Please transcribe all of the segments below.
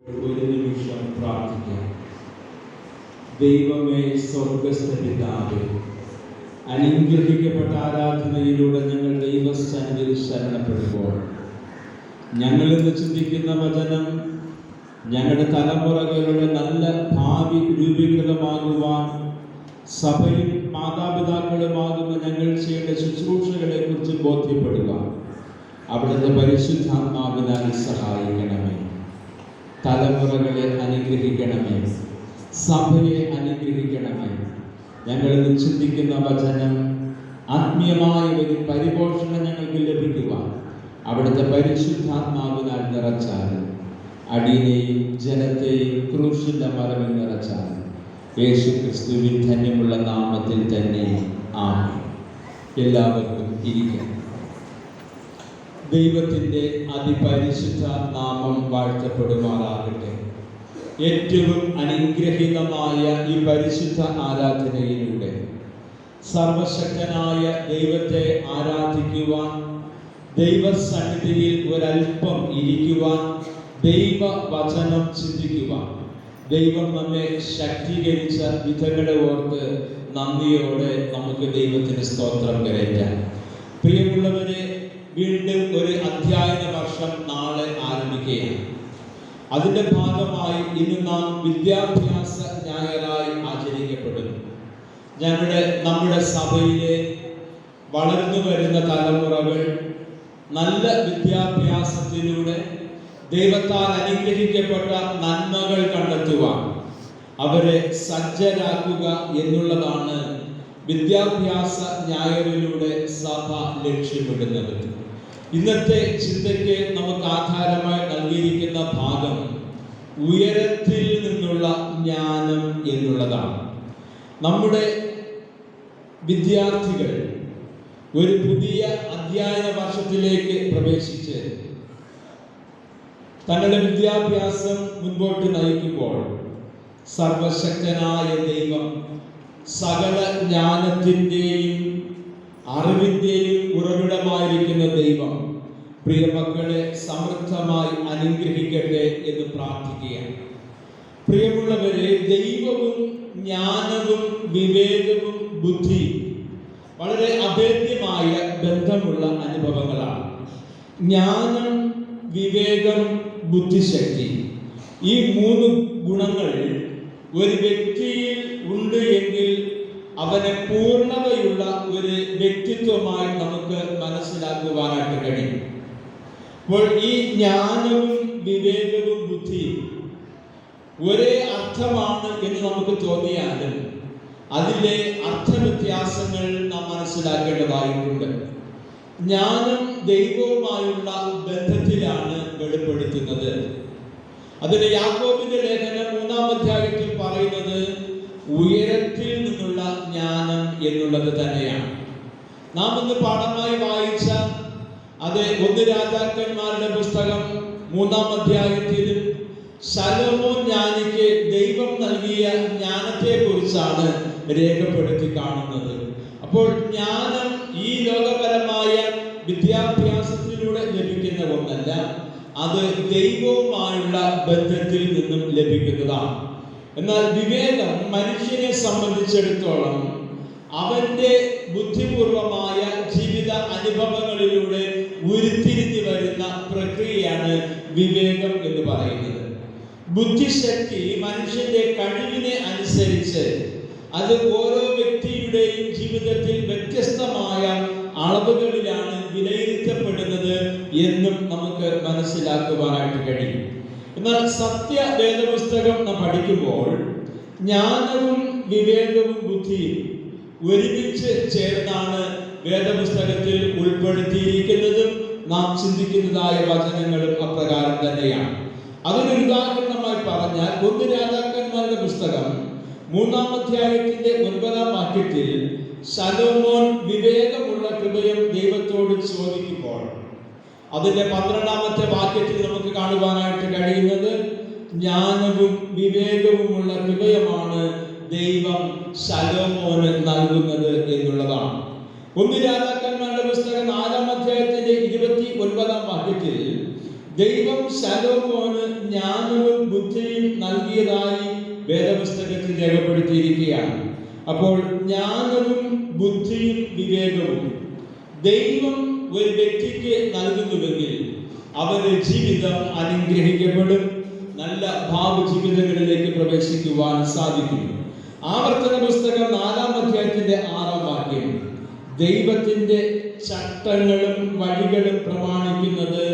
ഒരു നിമിഷം പ്രാർത്ഥിക്കാം. ദൈവമേ, സ്വർഗ്ഗസ്ഥ പിതാവേ, അനുഗ്രഹിക്കപ്പെട്ട ആരാധനയിലൂടെ ഞങ്ങൾ ദൈവസന്നിധിയിൽ ശരണപ്പെടുമ്പോൾ ഞങ്ങൾ ഇന്ന് ചിന്തിക്കുന്ന വചനം ഞങ്ങളുടെ തലമുറകളുടെ നല്ല ഭാവി രൂപീകൃതമാകുവാൻ സഭയും മാതാപിതാക്കളുമാകുന്ന ഞങ്ങൾ ചെയ്യേണ്ട ശുശ്രൂഷകളെ കുറിച്ച് ബോധ്യപ്പെടുക. അവിടുത്തെ പരിശുദ്ധാത്മാവിനാൽ സഹായിക്കണമേ. തലമുറകളെ അനുഗ്രഹിക്കണമേ, സഭയെ അനുഗ്രഹിക്കണമേ. ഞങ്ങൾ ഇന്ന് ചിന്തിക്കുന്ന വചനം ആത്മീയമായ ഒരു പരിപോഷണം ഞങ്ങൾക്ക് ലഭിക്കുക അവിടുത്തെ പരിശുദ്ധാത്മാവിനാൽ നിറച്ചാൽ, അടിയനെയും ജനത്തെയും ക്രൂശിന്റെ മറവിൽ നിറച്ചാൽ, യേശു ക്രിസ്തുവിൻ ധന്യമുള്ള നാമത്തിൽ തന്നെ ആമേൻ. എല്ലാവർക്കും ഇരിക്കാം. ദൈവത്തിൻ്റെ അതിപരിശുദ്ധ നാമം വാഴ്ത്തപ്പെടുമാറാകട്ടെ. ഏറ്റവും അനുഗ്രഹീതമായ ഈ പരിശുദ്ധ ആരാധനയിലൂടെ സർവശക്തനായ ദൈവത്തെ ആരാധിക്കുവാൻ, ദൈവസന്നിധിയിൽ ഒരൽപ്പം ഇരിക്കുവാൻ, ദൈവവചനം ചിന്തിക്കുവാൻ ദൈവം നമ്മെ ശക്തീകരിച്ച വിധങ്ങളെ ഓർത്ത് നന്ദിയോടെ നമുക്ക് ദൈവത്തിന് സ്തോത്രം കരയറ്റാം. പ്രിയമുള്ളവരെ, വീണ്ടും ഒരു അധ്യയന വർഷം നാളെ ആരംഭിക്കുകയാണ്. അതിൻ്റെ ഭാഗമായി ഇന്ന് നാം വിദ്യാഭ്യാസ ഞായറായി ആചരിക്കപ്പെടുന്നു. നമ്മുടെ സഭയിലെ വളർന്നു വരുന്ന തലമുറകൾ നല്ല വിദ്യാഭ്യാസത്തിലൂടെ ദൈവത്താൽ അനുഗ്രഹിക്കപ്പെട്ട നന്മകൾ കണ്ടെത്തുവാൻ അവരെ സജ്ജരാക്കുക എന്നുള്ളതാണ് വിദ്യാഭ്യാസ ഞായറിലൂടെ സഭ ലക്ഷ്യമിടുന്നത്. ഇന്നത്തെ ചിന്തയ്ക്ക് നമുക്ക് ആധാരമായി നൽകിയിരിക്കുന്ന ഭാഗം ഉയരത്തിൽ നിന്നുള്ള ജ്ഞാനം എന്നുള്ളതാണ്. നമ്മുടെ വിദ്യാർത്ഥികൾ ഒരു പുതിയ അധ്യയന വർഷത്തിലേക്ക് പ്രവേശിച്ച് തങ്ങളുടെ വിദ്യാഭ്യാസം മുൻപോട്ട് നയിക്കുമ്പോൾ സർവശക്തനായ ദൈവം സകല ജ്ഞാനത്തിൻ്റെയും അറിവിൻ്റെയും ഉറവിടമായിരിക്കുന്ന ദൈവം പ്രിയമക്കളെ സമൃദ്ധമായി അനുഗ്രഹിക്കട്ടെ എന്ന് പ്രാർത്ഥിക്കുകയാണ്. പ്രിയമുള്ളവരെ, ദൈവവും ജ്ഞാനവും വിവേകവും ബുദ്ധിയും വളരെ അഭേദ്യമായ ബന്ധമുള്ള അനുഭവങ്ങളാണ്. ജ്ഞാനം, വിവേകം, ബുദ്ധിശക്തി, ഈ മൂന്ന് ഗുണങ്ങൾ ഒരു വ്യക്തിയിൽ ഉണ്ട് എങ്കിൽ അവനെ പൂർണ്ണതയുള്ള ഒരു വ്യക്തിത്വമായി നമുക്ക് മനസ്സിലാക്കുവാനായിട്ട് കഴിയും. അപ്പോൾ ഈ ജ്ഞാനവും വിവേകവും ബുദ്ധിയും ഒരേ അർത്ഥമാണ് എന്ന് നമുക്ക് തോന്നിയാലും അതിലെ അർത്ഥവ്യത്യാസങ്ങൾ നാം മനസ്സിലാക്കേണ്ടതായിട്ടുണ്ട്. ജ്ഞാനം ദൈവവുമായുള്ള ബന്ധത്തിലാണ് വെളിപ്പെടുത്തുന്നത്. അതിന് യാക്കോബിന്റെ ലേഖനം 3-ാം അധ്യായത്തിൽ പറയുന്നത് ഉയരത്തിൽ നിന്നുള്ള ജ്ഞാനം എന്നുള്ളത് തന്നെയാണ്. നാം ഇന്ന് പാഠമായി വായിച്ച അത് 1 രാജാക്കന്മാരുടെ പുസ്തകം 3-ാം അധ്യായത്തിൽ ശലോമോൻ ജ്ഞാനിക്ക് ദൈവം നൽകിയ ജ്ഞാനത്തെ കുറിച്ചാണ് രേഖപ്പെടുത്തി കാണുന്നത്. അപ്പോൾ ജ്ഞാനം ഈ ലോകപരമായ വിദ്യാഭ്യാസത്തിലൂടെ ലഭിക്കുന്ന ഒന്നല്ല, അത് ദൈവവുമായുള്ള ബന്ധത്തിൽ നിന്നും ലഭിക്കുന്നതാണ്. എന്നാൽ വിവേകം മനുഷ്യനെ സംബന്ധിച്ചിടത്തോളം അവന്റെ ബുദ്ധിപൂർവമായ ജീവിത അനുഭവങ്ങളിലൂടെ ഉരുത്തിരിഞ്ഞു വരുന്ന പ്രക്രിയയാണ് വിവേകം എന്ന് പറയുന്നത്. ബുദ്ധിശക്തി മനുഷ്യന്റെ കഴിവിനെ അനുസരിച്ച് അത് ഓരോ വ്യക്തിയുടെയും ജീവിതത്തിൽ വ്യത്യസ്തമായ അളവുകളിലാണ് വിലയിരുത്തപ്പെടുന്നത് എന്നും നമുക്ക് മനസ്സിലാക്കുവാനായിട്ട് കഴിയും. എന്നാൽ സത്യവേദപുസ്തകം നാം പഠിക്കുമ്പോൾ ജ്ഞാനവും വിവേകവും ബുദ്ധിയും ഒരുമിച്ച് ചേർന്നാണ് വേദപുസ്തകത്തിൽ ഉൾപ്പെടുത്തിയിരിക്കുന്നതും നാം ചിന്തിക്കുന്നതായ വചനങ്ങളും അപ്രകാരം തന്നെയാണ്. അതിനൊരു ഉദാഹരണമായി പറഞ്ഞാൽ 1 രാജാക്കന്മാരുടെ പുസ്തകം 3-ാം അധ്യായത്തിന്റെ 9-ാം വാക്യത്തിൽ ശലോമോൻ വിവേകമുള്ള ഹൃദയം ദൈവത്തോട് ചോദിക്കുമ്പോൾ അതിന്റെ 12-ാമത്തെ വാക്യത്തിൽ നമുക്ക് കാണുവാനായിട്ട് കഴിയുന്നത് ജ്ഞാനവും വിവേകവുമുള്ള ഹൃദയമാണ് ദൈവം ശലോമോന് നൽകുന്നത് എന്നുള്ളതാണ്. 1 രാജാക്കന്മാരുടെ പുസ്തകം 4-ാം അധ്യായത്തിന്റെ 29-ാം വാക്യത്തിൽ ദൈവം ശലോമോന് ജ്ഞാനവും ബുദ്ധിയും നൽകിയതായി വേദപുസ്തകത്തിൽ രേഖപ്പെടുത്തിയിരിക്കുകയാണ്. അപ്പോൾ ജ്ഞാനവും ബുദ്ധിയും വിവേകവും ദൈവം ഒരു വ്യക്തിക്ക് നൽകുന്നുവെങ്കിൽ അവരുടെ ജീവിതം അനുഗ്രഹിക്കപ്പെടും, നല്ല ഭാവി ജീവിതങ്ങളിലേക്ക് പ്രവേശിക്കുവാൻ സാധിക്കും. ആവർത്തന പുസ്തകം 4-ാം അധ്യായത്തിന്റെ 6-ാം വാക്യം ദൈവത്തിന്റെ ചട്ടങ്ങളും വഴികളും പ്രമാണിക്കുന്നത്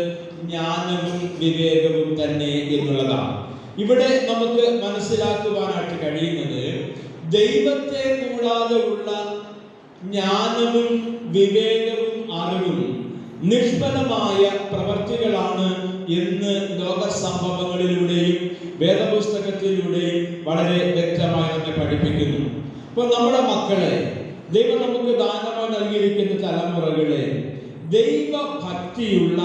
ജ്ഞാനവും വിവേകവും തന്നെ എന്നുള്ളതാണ്. ഇവിടെ നമുക്ക് മനസ്സിലാക്കുവാനായിട്ട് കഴിയുന്നത് ദൈവത്തെ കൂടാതെ ഉള്ള ജ്ഞാനവും വിവേകവും അറിവും നിഷ്ഫലമായ പ്രവർത്തികളാണ് എന്ന് ലോക സംഭവങ്ങളിലൂടെയും വേദപുസ്തകത്തിലൂടെയും വളരെ വ്യക്തമായി നമ്മെ പഠിപ്പിക്കുന്നു. അപ്പോൾ നമ്മുടെ മക്കളെ, ദൈവം നമുക്ക് ദാനമായി നൽകിയിരിക്കുന്ന തലമുറകളെ ദൈവഭക്തിയുള്ള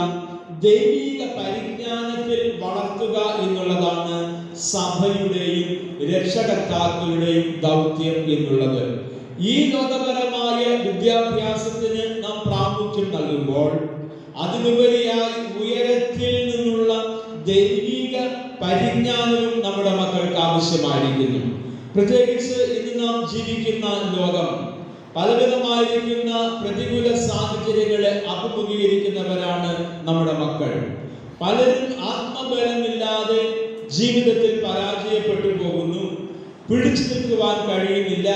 ദൈവിക പരിജ്ഞാനത്തിൽ വളർത്തുക എന്നുള്ളതാണ് സഭയുടെയും രക്ഷകർത്താക്കളുടെയും ദൗത്യം എന്നുള്ളത്. ഈ ലോകപരമായ വിദ്യാഭ്യാസത്തിന് നാം പ്രാമുഖ്യം നൽകുമ്പോൾ അതിനുപരിയായി ഉയരത്തിൽ നിന്നുള്ള ദൈവിക പരിജ്ഞാനവും നമ്മുടെ മക്കൾക്ക് ആവശ്യമായിരിക്കുന്നു. പ്രത്യേകിച്ച് ഇന്ന് നാം ജീവിക്കുന്ന ലോകം പലവിധമായിരിക്കുന്ന പ്രതികൂല സാഹചര്യങ്ങളെ അഭിമുഖീകരിക്കുന്നവരാണ് നമ്മുടെ മക്കൾ. പലരും ആത്മബലമില്ലാതെ ജീവിതത്തിൽ പരാജയപ്പെട്ടു പോകുന്നു, പിടിച്ചു നിൽക്കുവാൻ കഴിയുന്നില്ല,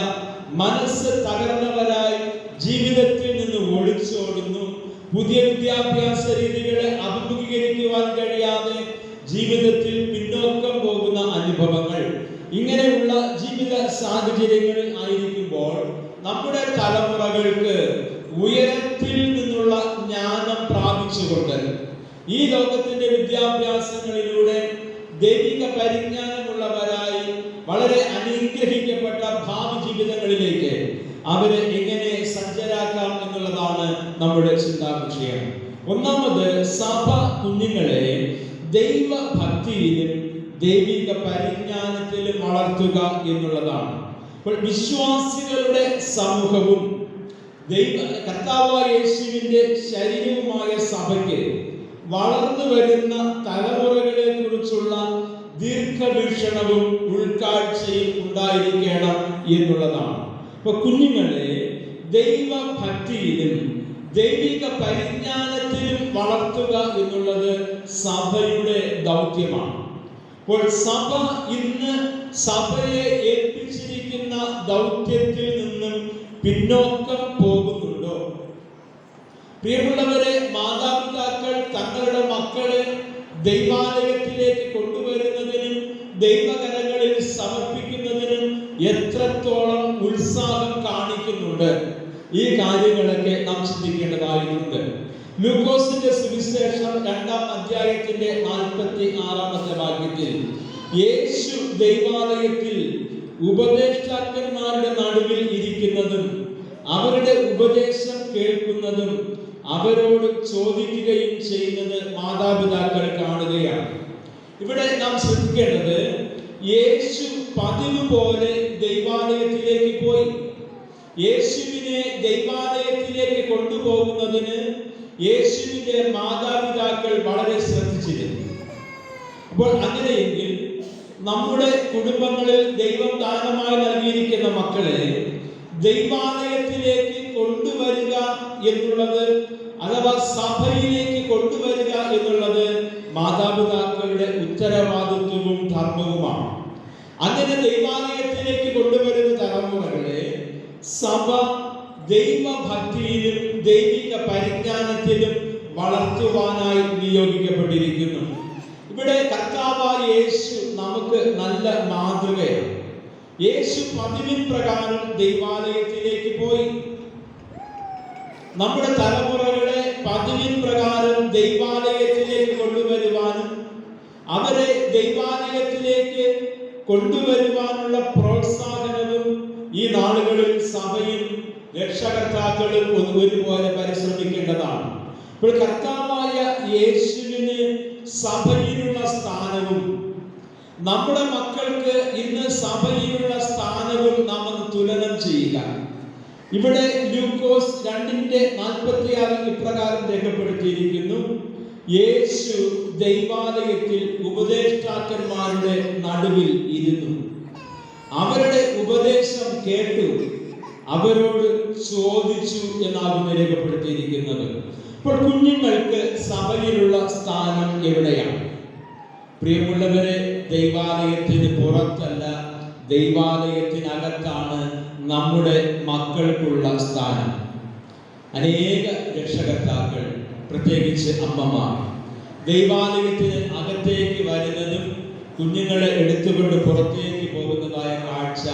മനസ്സ് തകർന്നവരായി ജീവിതത്തിൽ നിന്ന് ഒളിച്ചോടുന്നു, പുതിയ വിദ്യാഭ്യാസ രീതികളെ അഭിമുഖീകരിക്കുവാൻ കഴിയാതെ ജീവിതത്തിൽ പിന്നോക്കം പോകുന്ന അനുഭവങ്ങൾ, ഇങ്ങനെയുള്ള ജീവിത സാഹചര്യങ്ങളിൽ ആയിരിക്കുമ്പോൾ നമ്മുടെ തലമുറകൾക്ക് ഉയരത്തിൽ നിന്നുള്ള ജ്ഞാനം പ്രാപിച്ചുകൊണ്ട് ഈ ലോകത്തിന്റെ വിദ്യാഭ്യാസങ്ങളിലൂടെ ദൈവിക പരിജ്ഞാനമുള്ളവരായി വളരെ അനുഗ്രഹിക്കപ്പെട്ട ഭാവി ജീവിതങ്ങളിലേക്ക് അവരെ എങ്ങനെ സജ്ജരാക്കാം എന്നുള്ളതാണ് നമ്മുടെ ചിന്താ വിഷയം. ഒന്നാമത്, സഭ കുഞ്ഞുങ്ങളെ ദൈവഭക്തിയിലും ദൈവിക പരിജ്ഞാനത്തിലും വളർത്തുക എന്നുള്ളതാണ്. അപ്പോൾ വിശ്വാസികളുടെ സമൂഹവും കർത്താവായ യേശുവിന്റെ ശരീരവുമായ സഭയ്ക്ക് വളർന്നു വരുന്ന തലമുറകളെ കുറിച്ചുള്ള ദീർഘവീക്ഷണവും ഉൾക്കാഴ്ചയും ഉണ്ടായിരിക്കണം എന്നുള്ളതാണ്. അപ്പൊ കുഞ്ഞുങ്ങളെ ദൈവഭക്തിയിലും ദൈവിക പരിജ്ഞാനത്തിലും വളർത്തുക എന്നുള്ളത് സഭയുടെ ദൗത്യമാണ്. അപ്പോൾ സഭ ഇന്ന് സഭയെ ഏൽപ്പിച്ചിരിക്കുന്ന ദൗത്യത്തിൽ നിന്നും പിന്നോക്കം പോകുന്നുണ്ടോ? പ്രിയമുള്ളവരെ, മാതാപിതാക്കൾ തങ്ങളുടെ മക്കളെ ദൈവാലയത്തിലേക്ക് കൊണ്ടുവരുന്നതിനും ദൈവകരങ്ങളിൽ സമർപ്പിക്കുന്നതിനും എത്രത്തോളം ഉത്സാഹം കാണിക്കുന്നുണ്ട്? ഈ കാര്യങ്ങളൊക്കെ നാം ചിന്തിക്കേണ്ടതായിട്ടുണ്ട്. ലൂക്കോസിന്റെ സുവിശേഷം 2-ാം അധ്യായത്തിന്റെ 46-ാമത്തെ വാക്യത്തിൽ യേശു ദൈവാലയത്തിൽ ഉപദേഷ്ടാക്കന്മാരുടെ നടുവിൽ ഇരിക്കുന്നതും അവരുടെ ഉപദേശം കേൾക്കുന്നതും അവരോട് ചോദിക്കുകയും ചെയ്യുന്നത് മാതാപിതാക്കൾ കാണുകയാണ്. ഇവിടെ നാം ശ്രദ്ധിക്കേണ്ടത്, യേശു പതിവ് പോലെ ദൈവാലയത്തിലേക്ക് പോയി. യേശുവിനെ ദൈവാലയത്തിലേക്ക് കൊണ്ടുപോകുന്നതിന് യേശുവിന്റെ മാതാപിതാക്കൾ വളരെ ശ്രദ്ധിച്ചിരുന്നു. അപ്പോൾ അങ്ങനെയെങ്കിൽ നമ്മുടെ കുടുംബങ്ങളിൽ ദൈവം ദാനമായി നൽകിയിരിക്കുന്ന മക്കളെ ദൈവാലയത്തിലേക്ക് കൊണ്ടുവരിക എന്നുള്ളത്, അഥവാ സഭയിലേക്ക് കൊണ്ടുവരിക എന്നുള്ളത് മാതാപിതാക്കളുടെ ഉത്തരവാദിത്വവും ധർമ്മവുമാണ്. അങ്ങനെ ദൈവാലയത്തിലേക്ക് കൊണ്ടുവരുന്ന തലമുറകളെ സഭ ദൈവഭക്തിയിലും ദൈവിക പരിജ്ഞാനത്തിലും വളർത്തുവാനായി നിയോഗിക്കപ്പെട്ടിരിക്കുന്നു. ഇവിടെ കർത്താവായ യേശു നമുക്ക് നല്ല മാതൃകയാണ്. യേശു പതിവിൻ പ്രകാരം ദൈവാലയത്തിലേക്ക് പോയി. നമ്മുടെ തലമുറകളെ പതിവിൻ പ്രകാരം ദൈവാലയത്തിലേക്ക് കൊണ്ടുവരുവാനും അവരെ ദൈവാലയത്തിലേക്ക് കൊണ്ടുവരുവാനുള്ള പ്രോത്സാഹനവും ഈ നാളുകളിൽ സഭയും രക്ഷകർത്താക്കളും ഒരുപോലെ പരിശ്രമിക്കേണ്ടതാണ്. ഇപ്പോൾ കർത്താവായ യേശുവിന് സഭയിലുള്ള സ്ഥാനവും നമ്മുടെ മക്കൾക്ക് ഇന്ന് സഭയിലുള്ള സ്ഥാനവും നാം തുലനം ചെയ്യുക. ഇവിടെ ലൂക്കോസ് 2:46 ഇപ്രകാരം രേഖപ്പെടുത്തിയിരിക്കുന്നു: യേശു ദൈവാലയത്തിൽ ഉപദേഷ്ടാക്കന്മാരുടെ നടുവിൽ ഇരുന്നു. അവരുടെ ഉപദേശം കേട്ടു, അവരോട് ചോദിച്ചു എന്നാണ് രേഖപ്പെടുത്തിയിരിക്കുന്നത്. ഇപ്പോൾ കുഞ്ഞുങ്ങൾക്ക് സഭയിലുള്ള സ്ഥാനം എവിടെയാണ്? പ്രിയമുള്ളവരെ, ദൈവാലയത്തിന് പുറത്തല്ല, ദൈവാലയത്തിനകത്താണ് നമ്മുടെ മക്കൾക്കുള്ള സ്ഥാനം. അനേക രക്ഷകർത്താക്കൾ, പ്രത്യേകിച്ച് അമ്മമാർ, ദൈവാലയത്തിന് അകത്തേക്ക് വരുന്നതും കുഞ്ഞുങ്ങളെ എടുത്തുകൊണ്ട് പുറത്തേക്ക് പോകുന്നതായ കാഴ്ച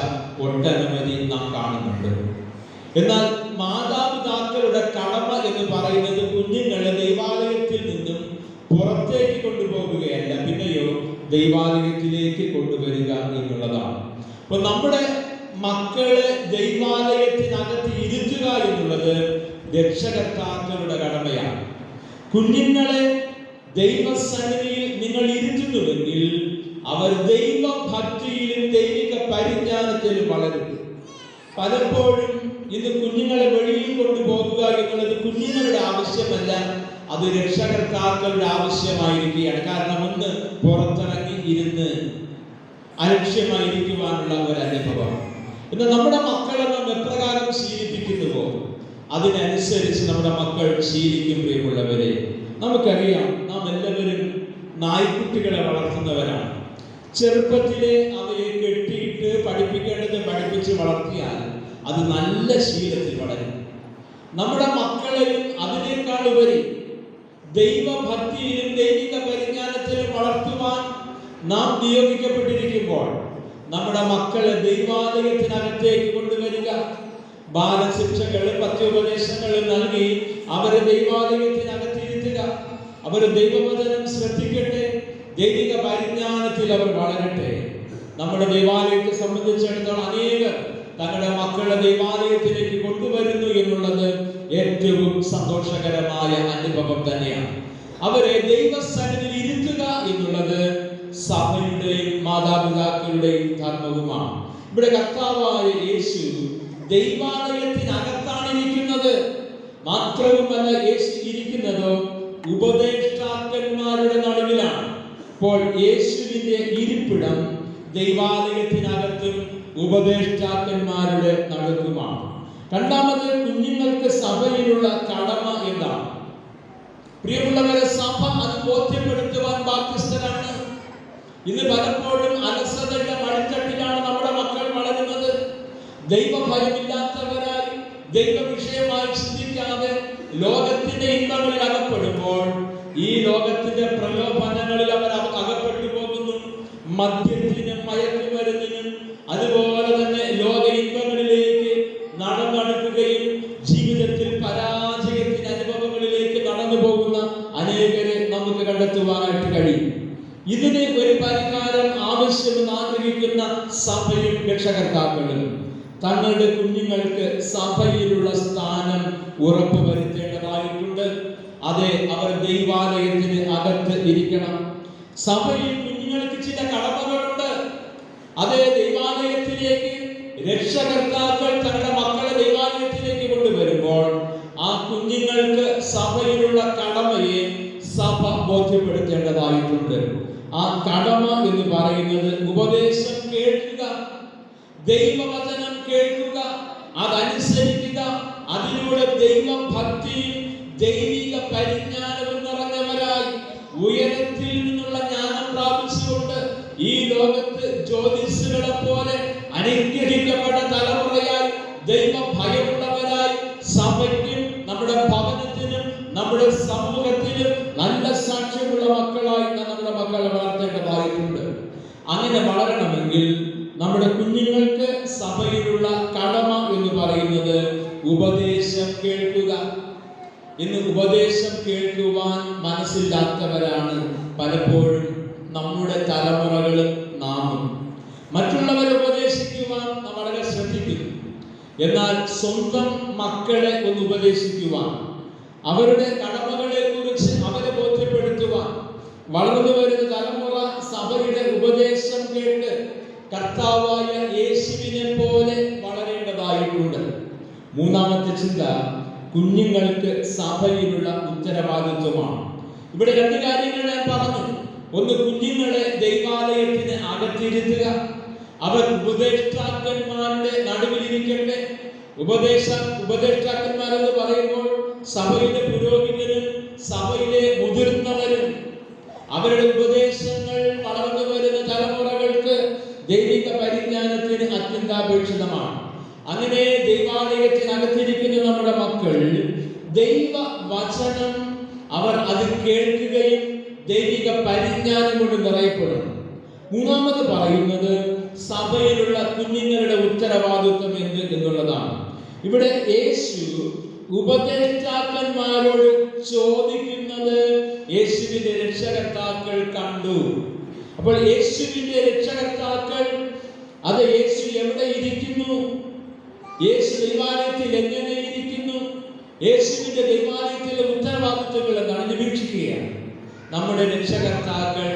ഒട്ടനവധി നാം കാണുന്നുണ്ട്. എന്നാൽ മാതാപിതാക്കളുടെ കടമ എന്ന് പറയുന്നത് കുഞ്ഞുങ്ങളെ ദൈവാലയത്തിൽ നിന്നും പുറത്തേക്ക് കൊണ്ടുപോകുകയല്ല, പിന്നെയോ ദൈവാലയത്തിലേക്ക് കൊണ്ടുവരിക എന്നുള്ളതാണ്. അപ്പൊ നമ്മുടെ മക്കളെ ദൈവാലയത്തിനകത്ത് ഇരുത്തുക എന്നുള്ളത് രക്ഷകർത്താക്കളുടെ കടമയാണ്. കുഞ്ഞുങ്ങളെ ദൈവസന്നിധിയിൽ നിങ്ങൾ ഇരുത്തുന്നുവെങ്കിൽ അവർ ദൈവഭക്തിയിലും ദൈവിക പരിജ്ഞാനത്തിലും വളരും. പലപ്പോഴും ഇത് കുഞ്ഞുങ്ങളെ വെളിയിൽ കൊണ്ടുപോകുക എന്നുള്ളത് കുഞ്ഞുങ്ങളുടെ ആവശ്യമല്ല, അത് രക്ഷകർത്താക്കളുടെ ആവശ്യമായിരിക്കുകയാണ്. കാരണം ഒന്ന്, പുറത്തിറങ്ങി ഇരുന്ന് അലക്ഷ്യമായിരിക്കുവാനുള്ള ഒരു അനുഭവം. എന്നാൽ നമ്മുടെ മക്കളെ നാം എപ്രകാരം ശീലിപ്പിക്കുന്നുവോ അതിനനുസരിച്ച് നമ്മുടെ മക്കൾ ശീലിക്കും. പ്രിയമുള്ളവരെ, നമുക്കറിയാം, നാം എല്ലാവരും നായ്ക്കുട്ടികളെ വളർത്തുന്നവരാണ്. ചെറുപ്പത്തിലെ അവയെ കെട്ടിയിട്ട് പഠിപ്പിക്കേണ്ടത് പഠിപ്പിച്ച് വളർത്തിയാൽ അത് നല്ല ശീലത്തിൽ വളരും. നമ്മുടെ മക്കളെയും അതിനേക്കാൾ ഉപരി ദൈവഭക്തിയിലും ദൈവിക പരിജ്ഞാനത്തിലും വളർത്തുവാൻ നാം നിയോഗിക്കപ്പെട്ടിരിക്കുമ്പോൾ നമ്മുടെ മക്കളെ ദൈവാലയത്തിനകത്തേക്ക് കൊണ്ടുവരിക, ബാലശിക്ഷകളും പത്യോപദേശങ്ങളും നൽകി അവരെ ദൈവാലയത്തിനകത്തിരുത്തുക. അവർ ദൈവവചനം ശ്രദ്ധിക്കട്ടെ, ദൈവിക പരിജ്ഞാനത്തിൽ അവർ വളരട്ടെ. നമ്മുടെ ദൈവാലയത്തെ സംബന്ധിച്ചിടത്തോളം അനേകർ തങ്ങളുടെ മക്കളെ ദൈവാലയത്തിലേക്ക് കൊണ്ടുവരുന്നു എന്നുള്ളത് ഏറ്റവും സന്തോഷകരമായ അനുഭവം തന്നെയാണ്. അവരെ ദൈവസന്നിധിയിൽ ഇരുത്തുക എന്നുള്ളത് സഭയുടെയും മാതാപിതാക്കളുടെയും ധർമ്മവുമാണ്. ഇവിടെ കർത്താവായ യേശു ദൈവാലയത്തിനകത്താണ് ഇരിക്കുന്നത്. മാത്രവുമല്ല, യേശു ഇരിക്കുന്നതോ ഉപദേഷ്ടാക്കന്മാരുടെ നടുവിലാണ്. അപ്പോൾ യേശുവിന്റെ ഇരിപ്പിടം ദൈവാലയത്തിനകത്തും ഉപദേഷ്ടാക്കന്മാരുടെ നടുക്കുമാണ്. രണ്ടാമത്, കുഞ്ഞുങ്ങൾക്ക് സഭയിലുള്ള കടമ എന്താണ്? പ്രിയമുള്ളവരെ, സഭ അത് ബോധ്യപ്പെടുത്തുവാൻ ബാധ്യസ്ഥരാണ്. ഇന്ന് പലപ്പോഴും അലസതയുടെ മടിത്തട്ടിലാണ് നമ്മുടെ മക്കൾ വളരുന്നത്. ദൈവഭയമില്ലാത്തവരായി, ദൈവ വിഷയമായി ചിന്തിക്കാതെ ലോകത്തിന്റെ ഇമ്പങ്ങളിൽ അകപ്പെടുമ്പോൾ ഈ ലോകത്തിന്റെ പ്രലോഭനങ്ങളിൽ അവർ അകപ്പെട്ടു പോകുന്നു. മദ്യത്തിനും മയക്കുമരുന്നിനും അതുപോലെ തന്നെ ലോക ഇമ്പങ്ങളിലേക്ക് നടന്നെടുക്കുകയും ജീവിതത്തിൽ പരാജയത്തിന്റെ അനുഭവങ്ങളിലേക്ക് നടന്നു പോകുന്ന അനേകരെ നമുക്ക് കണ്ടെത്തുവാനായിട്ട് കഴിയും. ഇതിന് ഒരു പരിഹാരം ആവശ്യമെന്ന് ആഗ്രഹിക്കുന്ന സഭയും രക്ഷകർത്താക്കളും തങ്ങളുടെ കുഞ്ഞുങ്ങൾക്ക് സഭയിലുള്ള സ്ഥാനം ഉറപ്പുവരുത്തേണ്ടതായിട്ടുണ്ട്. അതെ, അവർ ദൈവാലയത്തിന് അകത്ത് ഇരിക്കണം. സഭയിൽ കുഞ്ഞുങ്ങൾക്ക് ചില കടമകളുണ്ട്. അതേ, ദൈവാലയത്തിലേക്ക് രക്ഷകർത്താക്കൾ തങ്ങളുടെ മക്കളെ ദൈവാലയത്തിലേക്ക് കൊണ്ടുവരുമ്പോൾ ആ കുഞ്ഞുങ്ങൾക്ക് സഭയിലുള്ള കടമയെ സഭ ബോധ്യപ്പെടുത്തേണ്ടതായിട്ടുണ്ട്. ആ കടമ എന്ന് പറയുന്നത് ഉപദേശം കേൾക്കുക, ദൈവവചനം കേൾക്കുക, അതനുസരിക്കുക, അതിലൂടെ ദൈവഭക്തിയും ദൈവിക പരിജ്ഞാനവും നിറഞ്ഞവരായി ഉയരത്തിൽ നിന്നുള്ള ജ്ഞാനം പ്രാപിച്ചുകൊണ്ട് ഈ ലോകത്ത് ജ്യോതിഷുകളെ പോലെ അനുഗ്രഹിക്കപ്പെട്ട തലമുറയായി ദൈവഭയമുള്ളവരായി സഭയ്ക്കും നമ്മുടെ ഭവനത്തിനും നമ്മുടെ സമൂഹത്തിനും നല്ല സാക്ഷ്യമുള്ള മക്കളായി നമ്മുടെ മക്കളെ വളർത്തേണ്ടതായിട്ടുണ്ട്. അങ്ങനെ വളരണമെങ്കിൽ നമ്മുടെ കുഞ്ഞുങ്ങൾക്ക് സഭയിലുള്ള കടമ എന്ന് പറയുന്നത് ഉപദേശം കേൾക്കുക. ഇന്ന് ഉപദേശം കേൾക്കുവാൻ മനസ്സില്ലാത്തവരാണ് പലപ്പോഴും നമ്മുടെ തലമുറകളും നാമും. മറ്റുള്ളവരെ ഉപദേശിക്കുവാൻ നാം വളരെ ശ്രദ്ധിക്കുന്നു. എന്നാൽ സ്വന്തം മക്കളെ ഒന്ന് ഉപദേശിക്കുവാൻ, അവരുടെ കടമകളെ കുറിച്ച് അവരെ ബോധ്യപ്പെടുത്തുവാൻ വളർന്നു വരുന്ന തലമുറ സഭയുടെ ഉപദേശം കേട്ട് കർത്താവായ യേശുവിനെ പോലെ വളരേണ്ടതായിട്ടുണ്ട്. മൂന്നാമത്തെ ചിന്ത കുഞ്ഞുങ്ങൾക്ക് സഭയിലുള്ള ഉത്തരവാദിത്വമാണ്. ഇവിടെ രണ്ട് കാര്യങ്ങൾ ഞാൻ പറഞ്ഞു. ഒന്ന്, കുഞ്ഞുങ്ങളെ ദൈവാലയത്തിന് അകത്തിരുത്തുക. അവർ ഉപദേഷ്ടാക്കന്മാരുടെ നടുവിലിരിക്കട്ടെ. ഉപദേഷ്ടാക്കന്മാരെന്ന് പറയുമ്പോൾ സഭയിലെ പുരോഹിതരും സഭയിലെ മുതിർന്നവരും അവരുടെ ഉപദേശങ്ങൾ വളർന്നു വരുന്ന തലമുറകൾക്ക് ദൈവിക പരിജ്ഞാനത്തിന് അത്യന്താപേക്ഷിതമാണ്. അങ്ങനെ ദൈവാലയത്തിനകത്തിരിക്കുന്ന നമ്മുടെ മക്കൾ ദൈവ വചനം അവർ അത് കേൾക്കുകയും ദൈവിക പരിജ്ഞാനം കൊണ്ട് നിറയപ്പെടും. മൂന്നാമത് പറയുന്നത് സഭയിലുള്ള കുഞ്ഞുങ്ങളുടെ ഉത്തരവാദിത്വം എന്നുള്ളതാണ്. ഇവിടെ യേശു ഉപദേഷ്ടാക്കന്മാരോട് ചോദിക്കുന്നത് യേശുവിന്റെ രക്ഷകർത്താക്കൾ കണ്ടു. അപ്പോൾ യേശുവിന്റെ രക്ഷകർത്താക്കൾ അത് യേശു എവിടെ ഇരിക്കുന്നു, യേശു ദൈവാലയത്തിൽ എങ്ങനെ ഇരിക്കുന്നു, യേശുവിന്റെ ദൈവാലയത്തിലെ ഉത്തരവാദിത്വങ്ങൾ എന്താണ് നിരീക്ഷിക്കുകയാണ്. നമ്മുടെ രക്ഷകർത്താക്കൾ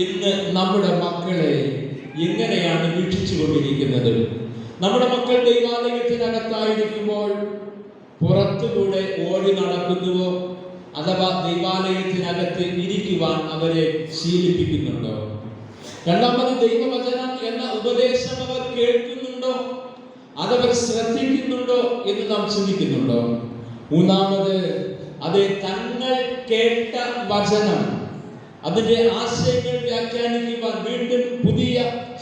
ഇന്ന് നമ്മുടെ മക്കളെ എങ്ങനെയാണ് വീക്ഷിച്ചു കൊണ്ടിരിക്കുന്നത്? നമ്മുടെ മക്കൾ ദൈവാലയത്തിനകത്തായിരിക്കുമ്പോൾ പുറത്തുകൂടെ ഓടി നടക്കുന്നുവോ, അഥവാ ദൈവാലയത്തിനകത്ത് ഇരിക്കുവാൻ അവരെ ശീലിപ്പിക്കുന്നുണ്ടോ? രണ്ടാമത്, ദൈവവചനം എന്ന ഉപദേശം അവർ കേൾക്കുന്നുണ്ടോ, അതവർ ശ്രദ്ധിക്കുന്നുണ്ടോ എന്ന് നാം ചിന്തിക്കുന്നുണ്ടോ? മൂന്നാമത്, അത് തങ്ങൾ കേട്ട വചനം അതിന്റെ ആശയങ്ങൾ വ്യാഖ്യാനിക്കുവാൻ വീണ്ടും പുതിയ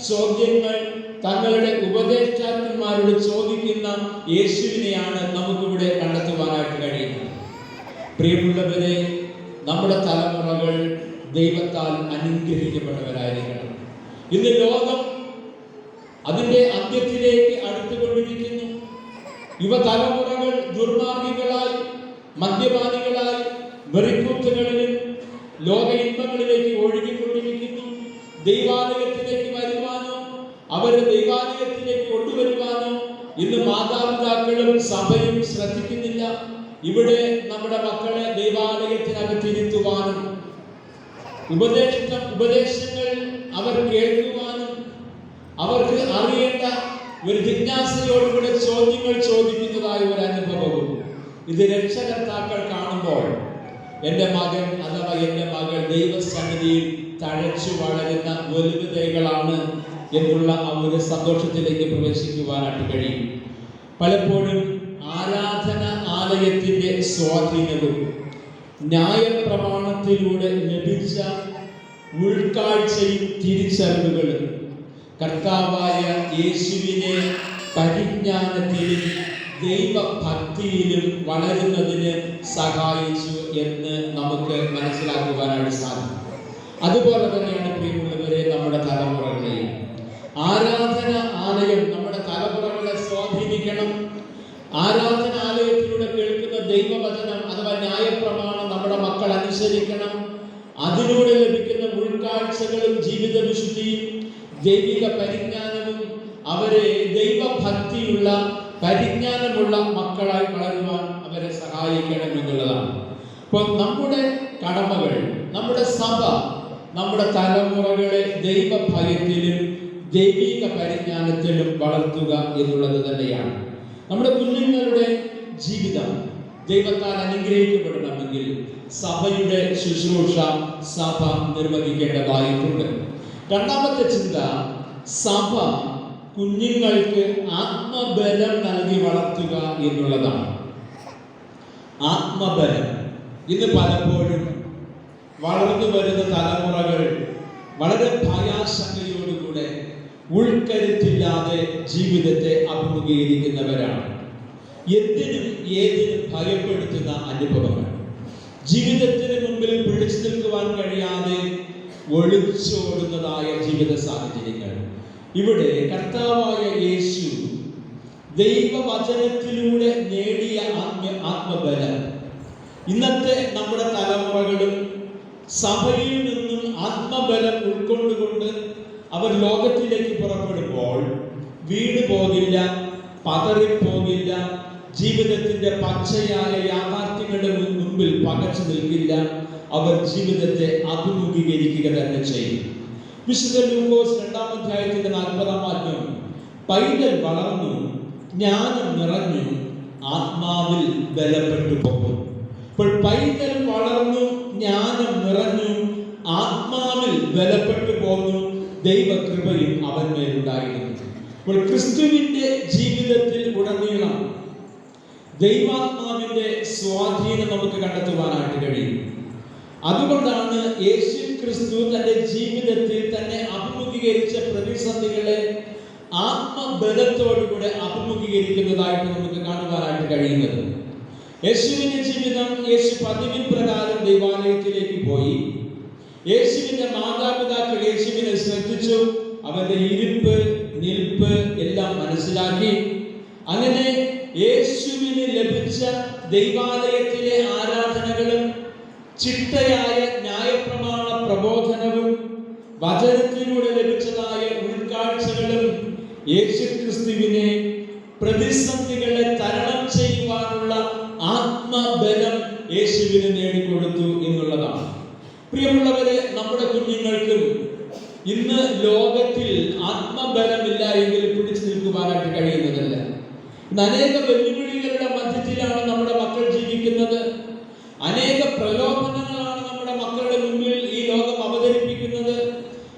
ചോദ്യങ്ങൾ തങ്ങളുടെ ഉപദേഷ്ടാക്കന്മാരോട് ചോദിക്കുന്ന യേശുവിനെയാണ് നമുക്കിവിടെ കണ്ടെത്തുവാനായിട്ട് കഴിയുന്നത്. പ്രിയമുള്ളവരെ, നമ്മുടെ തലമുറകൾ ദൈവത്താൽ അനുഗ്രഹിക്കപ്പെട്ടവരായിരിക്കണം. ഇന്ന് ലോകം അതിന്റെ അന്ത്യത്തിലേക്ക് അടുത്തുകൊണ്ടിരിക്കുന്നു. യുവതലമുറകൾ ദുർമാർഗികളായി, മദ്യപാനികളായി, വെറിക്കൂത്തുകളിലും ലോക ഇൻപങ്ങളിലേക്ക് ഒഴുകിക്കൊണ്ടിരിക്കുന്നു. ദൈവാലയത്തിലേക്ക് വരുവാനോ അവരെ ദൈവാലയത്തിലേക്ക് കൊണ്ടുവരുവാനോ ഇന്ന് മാതാപിതാക്കളും സഭയും ശ്രദ്ധിക്കുന്നില്ല. ഇവിടെ നമ്മുടെ മക്കളെ ദൈവാലയത്തിനകത്തിരുത്തുവാനും ഉപദേശങ്ങൾ അവർ കേൾക്കുവാനും അവർക്ക് അറിയേണ്ട ഒരു ജിജ്ഞാസയോടുകൂടെ ചോദ്യങ്ങൾ ചോദിക്കുന്നതായ ഒരു അനുഭവവും ഇത് രക്ഷകർത്താക്കൾ കാണുമ്പോൾ എൻ്റെ മകൻ അഥവാ എൻ്റെ മകൾ ദൈവസന്നിധിയിൽ തഴച്ചു വളരുന്ന വലുതകളാണ് എന്നുള്ള ആ ഒരു സന്തോഷത്തിലേക്ക് പ്രവേശിക്കുവാനായിട്ട് കഴിയും. പലപ്പോഴും ആരാധന ആലയത്തിന്റെ സ്വാധീനവും ന്യായപ്രമാണത്തിലൂടെ ലഭിച്ച ഉൾക്കാഴ്ചയും തിരിച്ചറിവുകളും കർത്താവായ യേശുവിനെ പരിജ്ഞാനത്തിലും ദൈവഭക്തിയിലും വളരുന്നതിന് സഹായിച്ചു എന്ന് നമുക്ക് മനസ്സിലാക്കുവാനായിട്ട് സാധിക്കും. അതുപോലെ തന്നെയാണ് പ്രിയമുള്ളവരെ നമ്മുടെ തലമുറകളെയും ആരാധന ആലയം നമ്മുടെ തലമുറകളെ സ്വാധീനിക്കണം. ആരാധന ആലയത്തിലൂടെ കേൾക്കുന്ന ദൈവവചനം അഥവാ ന്യായപ്രമാണം നമ്മുടെ മക്കൾ അനുസരിക്കണം. അതിലൂടെ ലഭിക്കുന്ന ഉൾക്കാഴ്ചകളും ജീവിത വിശുദ്ധിയും ദൈവിക പരിജ്ഞാനവും അവരെ ദൈവഭക്തിയുള്ള പരിജ്ഞാനമുള്ള മക്കളായി വളരുവാൻ അവരെ സഹായിക്കണം എന്നുള്ളതാണ്. അപ്പോൾ നമ്മുടെ കടമകൾ, നമ്മുടെ സഭ നമ്മുടെ തലമുറകളെ ദൈവഭയത്തിലും ദൈവിക പരിജ്ഞാനത്തിലും വളർത്തുക എന്നുള്ളത് തന്നെയാണ്. നമ്മുടെ കുഞ്ഞുങ്ങളുടെ ജീവിതം ദൈവത്താൽ അനുഗ്രഹിക്കപ്പെടണമെങ്കിൽ സഭയുടെ ശുശ്രൂഷ സഭ നിർവഹിക്കേണ്ടതായിട്ടുണ്ട്. രണ്ടാമത്തെ ചിന്ത, സഭ കുഞ്ഞുങ്ങൾക്ക് ആത്മബലം നൽകി വളർത്തുക എന്നുള്ളതാണ്. ആത്മബലം ഇന്ന് പലപ്പോഴും വളർന്നു വരുന്ന തലമുറകൾ വളരെ ഭയാശങ്കയോടുകൂടെ ഉൾക്കരുത്തില്ലാതെ ജീവിതത്തെ അഭിമുഖീകരിക്കുന്നവരാണ്. എന്തിനും ഏതിനും ഭയപ്പെടുത്തുന്ന അനുഭവങ്ങൾ, ജീവിതത്തിന് മുമ്പിൽ പിടിച്ചു നിൽക്കുവാൻ കഴിയാതെ ഒളിച്ചോടുന്നതായ ജീവിത സാഹചര്യങ്ങൾ. ഇവിടെ കർത്താവായ യേശു ദൈവവചനത്തിലൂടെ നേടിയ ആത്മബലം ഇന്നത്തെ നമ്മുടെ തലമുറകളും സഭയിൽ നിന്നും ആത്മബലം ഉൾക്കൊണ്ടുകൊണ്ട് അവർ ലോകത്തിലേക്ക് പുറപ്പെടുമ്പോൾ വീണ് പോകില്ല, പതറിപ്പോകില്ല, ജീവിതത്തിന്റെ പച്ചയായ യാഥാർത്ഥ്യങ്ങളുടെ മുമ്പിൽ പകച്ചു നിൽക്കില്ല. അവർ ജീവിതത്തെ അഭിമുഖീകരിക്കുക തന്നെ ചെയ്യും. വിശുദ്ധ ലൂക്കോസ് 2-ാം അധ്യായത്തിന്റെ 40-ാം വാക്യം, പൈതൽ വളർന്നു, ജ്ഞാനം നിറഞ്ഞു, ആത്മാവിൽ ബലപ്പെട്ടു പോകും. അപ്പോൾ പൈതൽ വളർന്നു, ജ്ഞാനം നിറഞ്ഞു, ആത്മാവിൽ ബലപ്പെട്ടു പോന്നു, ദൈവകൃപയും അവന്മേലുണ്ടായിരുന്നു. അപ്പോൾ ക്രിസ്തുവിന്റെ ജീവിതത്തിൽ ഉടനീളം ദൈവാത്മാവിന്റെ സ്വാധീനം നമുക്ക് കണ്ടെത്തുവാനായിട്ട് കഴിയും. അതുകൊണ്ടാണ് യേശു ക്രിസ്തു തന്റെ ജീവിതത്തിൽ തന്നെ അഭിമുഖീകരിച്ച പ്രതിസന്ധികളെ ആത്മബലത്തോടുകൂടെ അഭിമുഖീകരിക്കുന്നതായിട്ട് നമുക്ക് കാണുവാനായിട്ട് കഴിയുന്നത്. യേശുവിന്റെ ജീവിതം, യേശു പതിവിൻ പ്രകാരം ദൈവാലയത്തിലേക്ക് പോയി. യേശുവിന്റെ മാതാപിതാക്കൾ യേശുവിനെ ശ്രദ്ധിച്ചു, അവന്റെ ഇരിപ്പ് നിൽപ്പ് എല്ലാം മനസ്സിലാക്കി. അങ്ങനെ യേശുവിന് ലഭിച്ച ദൈവാലയത്തിലെ ആരാധനകളും ചിട്ടയായ ന്യായപ്രമാണ പ്രബോധനവും വചനത്തിലൂടെ ലഭിച്ചതായ ഉൾക്കാഴ്ചകളും യേശു ക്രിസ്തുവിനെ പ്രതിസന്ധികളെ തരണം ചെയ്യുവാനുള്ള ആത്മബലം യേശുവിന് നേടിക്കൊടുത്തു എന്നുള്ളതാണ്. പ്രിയമുള്ളവരെ, നമ്മുടെ കുഞ്ഞുങ്ങൾക്കും ഇന്ന് ലോകത്തിൽ ആത്മബലമില്ല എങ്കിൽ പിടിച്ചു നിൽക്കുവാനായിട്ട് കഴിയുന്നതല്ല. ഇന്ന് അനേക വെല്ലുവിളികളുടെ മധ്യത്തിലാണ് നമ്മുടെ മക്കൾ ജീവിക്കുന്നത്. അനേക പ്രലോഭനങ്ങളാണ് നമ്മുടെ മക്കളുടെ മുമ്പിൽ ഈ ലോകം അവതരിപ്പിക്കുന്നത്.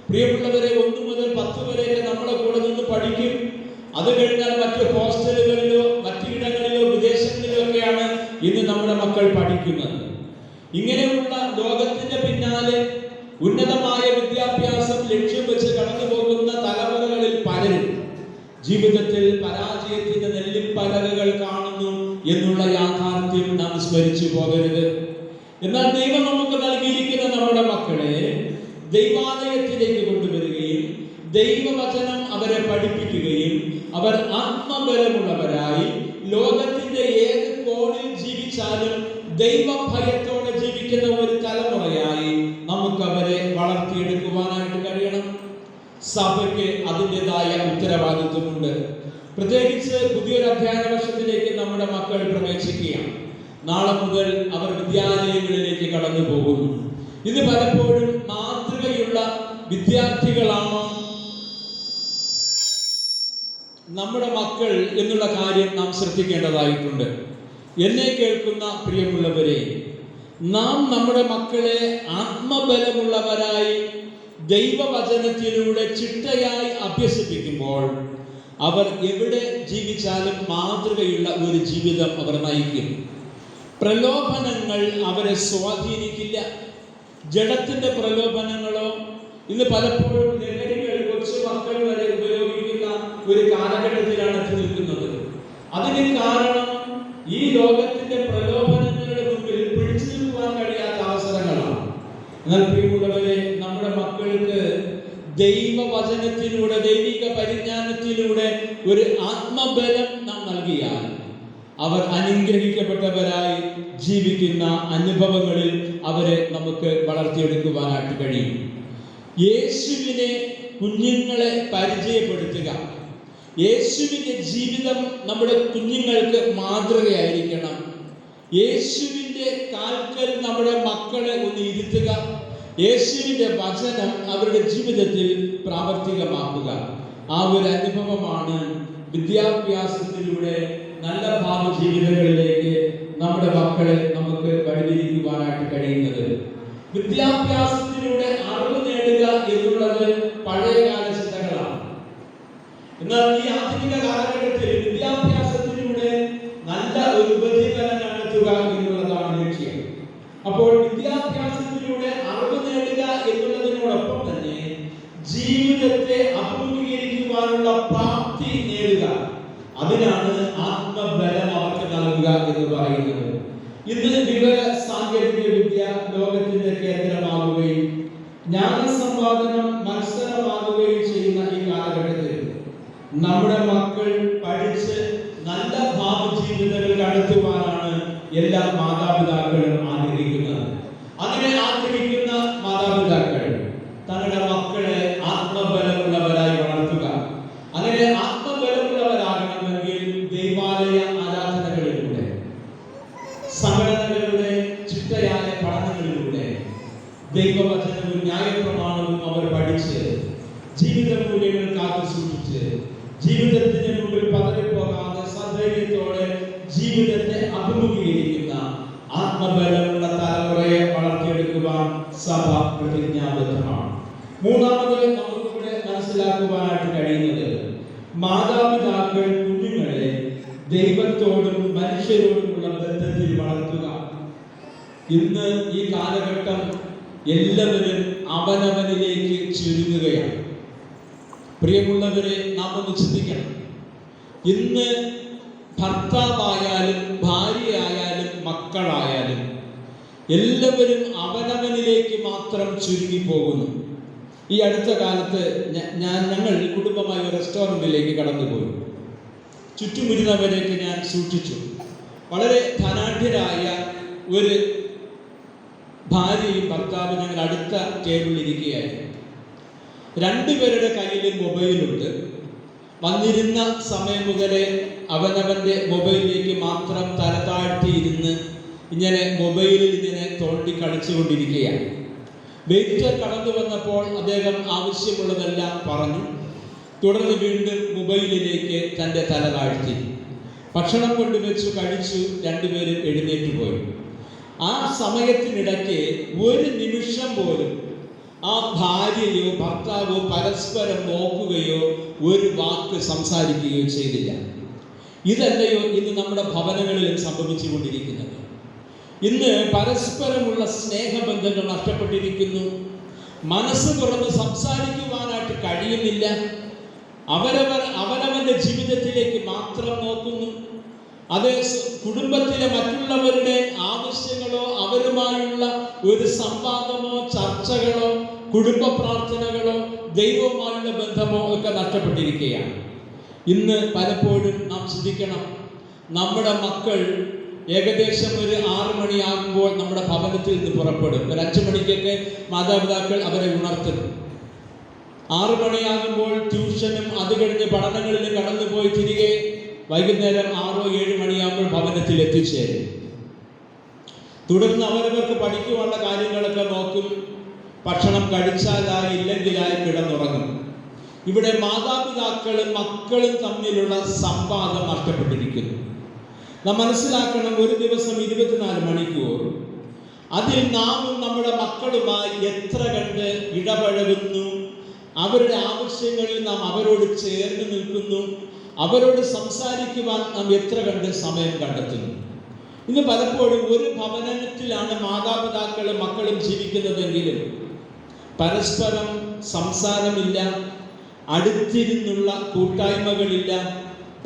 പ്രിയമുള്ളവരെ, 1 മുതൽ 10 വരെയൊക്കെ നമ്മുടെ കൂടെ നിന്ന് പഠിക്കും. അത് കഴിഞ്ഞാൽ മറ്റ് ഹോസ്റ്റലുകളിലോ മറ്റിടങ്ങളിലോ വിദേശങ്ങളിലോ ഒക്കെയാണ് ഇന്ന് നമ്മുടെ മക്കൾ പഠിക്കുന്നത്. ഇങ്ങനെയുള്ള ലോകത്തിന്റെ പിന്നാലെ ഉന്നതമായ വിദ്യാഭ്യാസം ലക്ഷ്യം വെച്ച് കടന്നു പോകുന്ന തലമുറകളിൽ പലരും ജീവിതത്തിൽ പരാജയത്തിന്റെ നെല്ലിപ്പലകകൾ കാണുന്നു എന്നുള്ള യാഥാർത്ഥ്യം നാം സ്മരിച്ചു പോകരുത്. എന്നാൽ ദൈവം നമുക്ക് നൽകിയിരിക്കുന്ന നമ്മുടെ മക്കളെ ദൈവാലയത്തിലേക്ക് കൊണ്ടുവരികയും ദൈവവചനം അവരെ പഠിപ്പിക്കുകയും അവർ ആത്മബലമുള്ളവരായി ലോകത്തിന്റെ ഏത് കോണിൽ ജീവിച്ചാലും ദൈവഭയത്തോടെ ജീവിക്കുന്ന ഒരു തലമുറയായി നമുക്ക് അവരെ വളർത്തിയെടുക്കുവാനായിട്ട് കഴിയണം. സഭയ്ക്ക് അതിൻ്റെതായ ഉത്തരവാദിത്വമുണ്ട്. പ്രത്യേകിച്ച് പുതിയൊരു അധ്യയന വർഷത്തിലേക്ക് നമ്മുടെ മക്കൾ പ്രവേശിക്കുകയാണ്. നാളെ മുതൽ അവർ വിദ്യാലയങ്ങളിലേക്ക് കടന്നു പോകുന്നു. ഇത് പലപ്പോഴും മാതൃകയുള്ള വിദ്യാർത്ഥികളാണോ നമ്മുടെ മക്കൾ എന്നുള്ള കാര്യം നാം ശ്രദ്ധിക്കേണ്ടതായിട്ടുണ്ട്. എന്നെ കേൾക്കുന്ന പ്രിയമുള്ളവരെ, നാം നമ്മുടെ മക്കളെ ആത്മബലമുള്ളവരായി ദൈവവചനത്തിലൂടെ ചിട്ടയായി അഭ്യസിപ്പിക്കുമ്പോൾ അവർ എവിടെ ജീവിച്ചാലും മാതൃകയുള്ള ഒരു ജീവിതം അവർ നയിക്കും. പ്രലോഭനങ്ങൾ അവരെ സ്വാധീനിക്കില്ല. ജഡത്തിന്റെ പ്രലോഭനങ്ങളോ, ഇന്ന് പലപ്പോഴും ലഹരികൾ കൊച്ചു മക്കൾ വരെ ഉപയോഗിക്കുന്ന ഒരു കാലഘട്ടത്തിലാണ് എത്തി നിൽക്കുന്നത്. അതിന് കാരണം ഈ ലോകത്തിന്റെ പ്രലോഭനങ്ങളുടെ മുമ്പിൽ പിടിച്ചു നിൽക്കുവാൻ കഴിയാത്ത അവസരങ്ങളാണ്. എന്നാൽ പ്രിയമുള്ളവരെ, നമ്മുടെ മക്കൾക്ക് ദൈവവചനത്തിലൂടെ ദൈവിക പരിജ്ഞാനത്തിലൂടെ ഒരു ആത്മബലം നാം നൽകിയാൽ അവർ അനുഗ്രഹിക്കപ്പെട്ടവരായി ജീവിക്കുന്ന അനുഭവങ്ങളിൽ അവരെ നമുക്ക് വളർത്തിയെടുക്കുവാനായിട്ട് കഴിയും. യേശുവിനെ കുഞ്ഞുങ്ങളെ പരിചയപ്പെടുത്തുക. യേശുവിന്റെ ജീവിതം നമ്മുടെ കുഞ്ഞുങ്ങൾക്ക് മാതൃകയായിരിക്കണം. യേശുവിന്റെ കാൽക്കൽ നമ്മുടെ മക്കളെ ഒന്ന് ഇരുത്തുക. യേശുവിന്റെ വചനം അവരുടെ ജീവിതത്തിൽ പ്രാവർത്തികമാക്കുക. ആ ഒരു അനുഭവമാണ് വിദ്യാഭ്യാസത്തിലൂടെ നല്ല ഭാവി ജീവിതങ്ങളിലേക്ക് നമ്മുടെ മക്കളെ നമുക്ക് വഴിതിരിക്കുവാനായിട്ട് കഴിയുന്നത്. വിദ്യാഭ്യാസത്തിലൂടെ അറിവ് നേടുക എന്നുള്ളത് പഴയകാല ചിന്തകളാണ്. എന്നാൽ ഈ ആധുനിക കാലഘട്ടത്തിൽ വിദ്യാഭ്യാസത്തിലൂടെ നല്ല ഒരു ഉപജീവനം കണ്ടെത്തുക എന്നുള്ളതാണ് ലക്ഷ്യം. അപ്പോൾ വിദ്യാഭ്യാസത്തിലൂടെ അറിവ് നേടുക എന്നുള്ളതിനോടൊപ്പം തന്നെ ജീവിതത്തെ അഭിമുഖീകരിക്കുവാനുള്ള പ്രാപ്തി നേടുക, അതിനാണ് ആത്മബലം അവർക്ക് നൽകുക എന്ന് പറയുന്നത്. ഇന്ന് വിവര സാങ്കേതിക വിദ്യ ലോകത്തിന്റെ കേന്ദ്രമാകുകയും ജ്ഞാനസമ്പാദനം മത്സരമാകുകയും ചെയ്യുന്ന ഈ കാലഘട്ടത്തിൽ നമ്മുടെ മക്കൾ പഠിച്ച് നല്ല ഭാവി ജീവിതങ്ങൾ കണ്ടെത്തുവാനാണ് എല്ലാ മാതാപിതാക്കളും ആഗ്രഹിക്കുന്നത്. അങ്ങനെ ആഗ്രഹിക്കുന്ന മാതാപിതാക്കൾ തങ്ങളുടെ മക്കളെ ആത്മബലമുള്ളവരായി വളർത്തുക. അങ്ങനെ ആത്മബലമുള്ളവരാകണമെങ്കിൽ ദൈവാലയ ആരാധനകളിലൂടെ, സംഘടനകളുടെ ചിട്ടയായ പഠനങ്ങളിലൂടെ ദൈവവചനവും ന്യായപ്രമാണവും അവർ പഠിച്ച് ജീവിത മൂല്യങ്ങൾ കാത്തു സൂക്ഷിച്ച് ജീവിതത്തിന് മുമ്പിൽ പതറിപ്പോകാതെ സധൈര്യത്തോടെ ജീവിതത്തെ അഭിമുഖീകരിക്കുന്ന ആത്മബലമുള്ള തലമുറയെ വളർത്തിയെടുക്കുവാൻ സഭ പ്രതിജ്ഞാബദ്ധമാണ്. മൂന്നാമത് നമുക്കിവിടെ മനസ്സിലാക്കുവാനായിട്ട് കഴിയുന്നത്, മാതാപിതാക്കൾ കുഞ്ഞുങ്ങളെ ദൈവത്തോടും മനുഷ്യരോടുമുള്ള ബന്ധത്തിൽ വളർത്തുക. ഇന്ന് ഈ കാലഘട്ടം എല്ലാവരും അവനവനിലേക്ക് ചുരുങ്ങുകയാണ്. പ്രിയമുള്ളവരെ, നാം ഒന്ന് ചിന്തിക്കണം. ഇന്ന് ഭർത്താവായാലും ഭാര്യയായാലും മക്കളായാലും എല്ലാവരും അവനവനിലേക്ക് മാത്രം ചുരുങ്ങിപ്പോകുന്നു. ഈ അടുത്ത കാലത്ത് ഞങ്ങൾ കുടുംബമായി ഒരു റെസ്റ്റോറൻറ്റിലേക്ക് കടന്നുപോയി. ചുറ്റുമിരുന്നവരെയൊക്കെ ഞാൻ സൂക്ഷിച്ചു. വളരെ ധനാഢ്യരായ ഒരു ഭാര്യയും ഭർത്താവും ഞങ്ങൾ അടുത്ത ടേബിളിൽ ഇരിക്കുകയായിരുന്നു. രണ്ടുപേരുടെ കയ്യിൽ മൊബൈലുണ്ട്. വന്നിരുന്ന സമയം മുതലേ അവനവൻ്റെ മൊബൈലിലേക്ക് മാത്രം തല താഴ്ത്തിയിരുന്ന് ഇങ്ങനെ മൊബൈലിൽ ഇങ്ങനെ തോണ്ടി കളിച്ചുകൊണ്ടിരിക്കുകയാണ്. വെയിറ്റർ കടന്നു വന്നപ്പോൾ അദ്ദേഹം ആവശ്യമുള്ളതെല്ലാം പറഞ്ഞു. തുടർന്ന് വീണ്ടും മൊബൈലിലേക്ക് തൻ്റെ തല താഴ്ത്തി. ഭക്ഷണം കൊണ്ടുവച്ചു, കഴിച്ചു, രണ്ടുപേരും എഴുന്നേറ്റ് പോയി. ആ സമയത്തിനിടയ്ക്ക് ഒരു നിമിഷം പോലും ആ ഭാര്യയോ ഭർത്താവോ പരസ്പരം നോക്കുകയോ ഒരു വാക്ക് സംസാരിക്കുകയോ ചെയ്തില്ല. ഇതല്ലയോ ഇന്ന് നമ്മുടെ ഭവനങ്ങളിലും സംഭവിച്ചുകൊണ്ടിരിക്കുന്നത്? ഇന്ന് പരസ്പരമുള്ള സ്നേഹബന്ധങ്ങൾ നഷ്ടപ്പെട്ടിരിക്കുന്നു. മനസ്സ് തുറന്ന് സംസാരിക്കുവാനായിട്ട് കഴിയുന്നില്ല. അവനവന്റെ ജീവിതത്തിലേക്ക് മാത്രം നോക്കുന്നു. അത് കുടുംബത്തിലെ മറ്റുള്ളവരുടെ ആവശ്യങ്ങളോ അവരുമായുള്ള ഒരു സംവാദമോ ചർച്ചകളോ കുടുംബ പ്രാർത്ഥനകളോ ദൈവവുമായുള്ള ബന്ധമോ ഒക്കെ നഷ്ടപ്പെട്ടിരിക്കുകയാണ്. ഇന്ന് പലപ്പോഴും നാം ചിന്തിക്കണം, നമ്മുടെ മക്കൾ ഏകദേശം ഒരു 6 മണിയാകുമ്പോൾ നമ്മുടെ ഭവനത്തിൽ നിന്ന് പുറപ്പെടും. ഒരു 5 മണിക്കൊക്കെ മാതാപിതാക്കൾ അവരെ ഉണർത്തുന്നു. 6 മണിയാകുമ്പോൾ ട്യൂഷനും അത് കഴിഞ്ഞ് പഠനങ്ങളിലും കടന്നുപോയി തിരികെ വൈകുന്നേരം 6-7 മണിയാകുമ്പോൾ ഭവനത്തിൽ എത്തിച്ചേരും. തുടർന്ന് അവരവർക്ക് പഠിക്കുവാനുള്ള കാര്യങ്ങളൊക്കെ നോക്കും. ഭക്ഷണം കഴിച്ചാലായി ഇല്ലെങ്കിലായി കിടന്നുറങ്ങും. ഇവിടെ മാതാപിതാക്കളും മക്കളും തമ്മിലുള്ള സംവാദം നഷ്ടപ്പെട്ടിരിക്കുന്നു. നാം മനസ്സിലാക്കണം, ഒരു ദിവസം 24 മണിക്കൂർ അതിൽ നാമും നമ്മുടെ മക്കളുമായി എത്ര കണ്ട് ഇടപഴകുന്നു, അവരുടെ ആവശ്യങ്ങളിൽ നാം അവരോട് ചേർന്ന് നിൽക്കുന്നു, അവരോട് സംസാരിക്കുവാൻ നാം എത്ര കണ്ട് സമയം കണ്ടെത്തുന്നു. ഇന്ന് പലപ്പോഴും ഒരു ഭവനത്തിലാണ് മാതാപിതാക്കളും മക്കളും ജീവിക്കുന്നതെങ്കിലും പരസ്പരം സംസാരമില്ല, അടുത്തിരുന്നുള്ള കൂട്ടായ്മകളില്ല,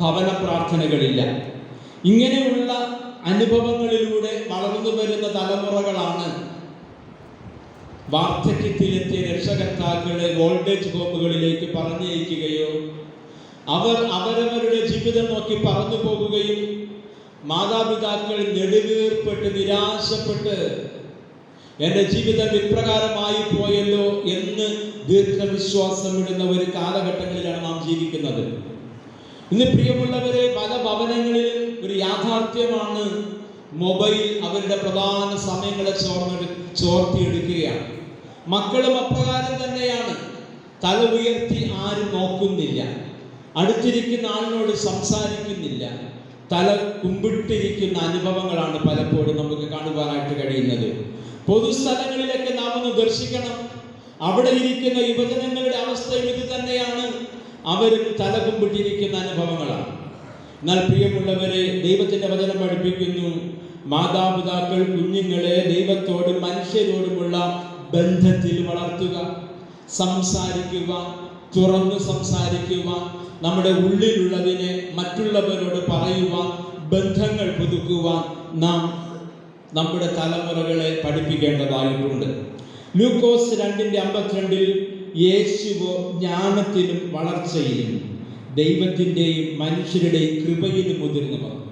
ഭവന പ്രാർത്ഥനകളില്ല. ഇങ്ങനെയുള്ള അനുഭവങ്ങളിലൂടെ വളർന്നു വരുന്ന തലമുറകളാണ് വാർദ്ധക്യത്തിലെത്തിയ രക്ഷകർത്താക്കളെ വോൾട്ടേജ് ഹോമുകളിലേക്ക് പറഞ്ഞയക്കുകയോ അവർ അവരവരുടെ ജീവിതം നോക്കി പറന്നു പോകുകയും മാതാപിതാക്കൾ നെടുവീർപ്പെട്ട് നിരാശപ്പെട്ട് എൻ്റെ ജീവിതം ഇപ്രകാരമായി പോയല്ലോ എന്ന് ദീർഘവിശ്വാസം ഇടുന്ന ഒരു കാലഘട്ടങ്ങളിലാണ് നാം ജീവിക്കുന്നത്. ഇന്ന് പ്രിയമുള്ളവരെ, പല ഭവനങ്ങളിലും ഒരു യാഥാർത്ഥ്യമാണ്, മൊബൈൽ അവരുടെ പ്രധാന സമയങ്ങളെ ചോർത്തിയെടുക്കുകയാണ്. മക്കളും അപ്രകാരം തന്നെയാണ്. തല ഉയർത്തി ആരും നോക്കുന്നില്ല, അടുത്തിരിക്കുന്ന ആളിനോട് സംസാരിക്കുന്നില്ല, തല കുമ്പിട്ടിരിക്കുന്ന അനുഭവങ്ങളാണ് പലപ്പോഴും നമുക്ക് കാണുവാനായിട്ട് കഴിയുന്നത്. പൊതുസ്ഥലങ്ങളിലൊക്കെ നാം ഒന്ന് ദർശിക്കണം. അവിടെ ഇരിക്കുന്ന യുവജനങ്ങളുടെ അവസ്ഥയും ഇത് തന്നെയാണ്. അവരും തല കുമ്പിട്ടിരിക്കുന്ന അനുഭവങ്ങളാണ്. എന്നാൽ പ്രിയമുള്ളവരെ, ദൈവത്തിന്റെ വചനം പഠിപ്പിക്കുന്നു, മാതാപിതാക്കൾ കുഞ്ഞുങ്ങളെ ദൈവത്തോടും മനുഷ്യരോടുമുള്ള ബന്ധത്തിൽ വളർത്തുക, സംസാരിക്കുക, തുറന്ന് സംസാരിക്കുക, നമ്മുടെ ഉള്ളിലുള്ളതിനെ മറ്റുള്ളവരോട് പറയുവാൻ, ബന്ധങ്ങൾ പുതുക്കുവാൻ നാം നമ്മുടെ തലമുറകളെ പഠിപ്പിക്കേണ്ടതായിട്ടുണ്ട്. ലൂക്കോസ് 2:52 യേശുവോ ജ്ഞാനത്തിലും വളർച്ചയിലും ദൈവത്തിൻ്റെയും മനുഷ്യരുടെയും കൃപയിലും മുതിർന്നു വന്നു.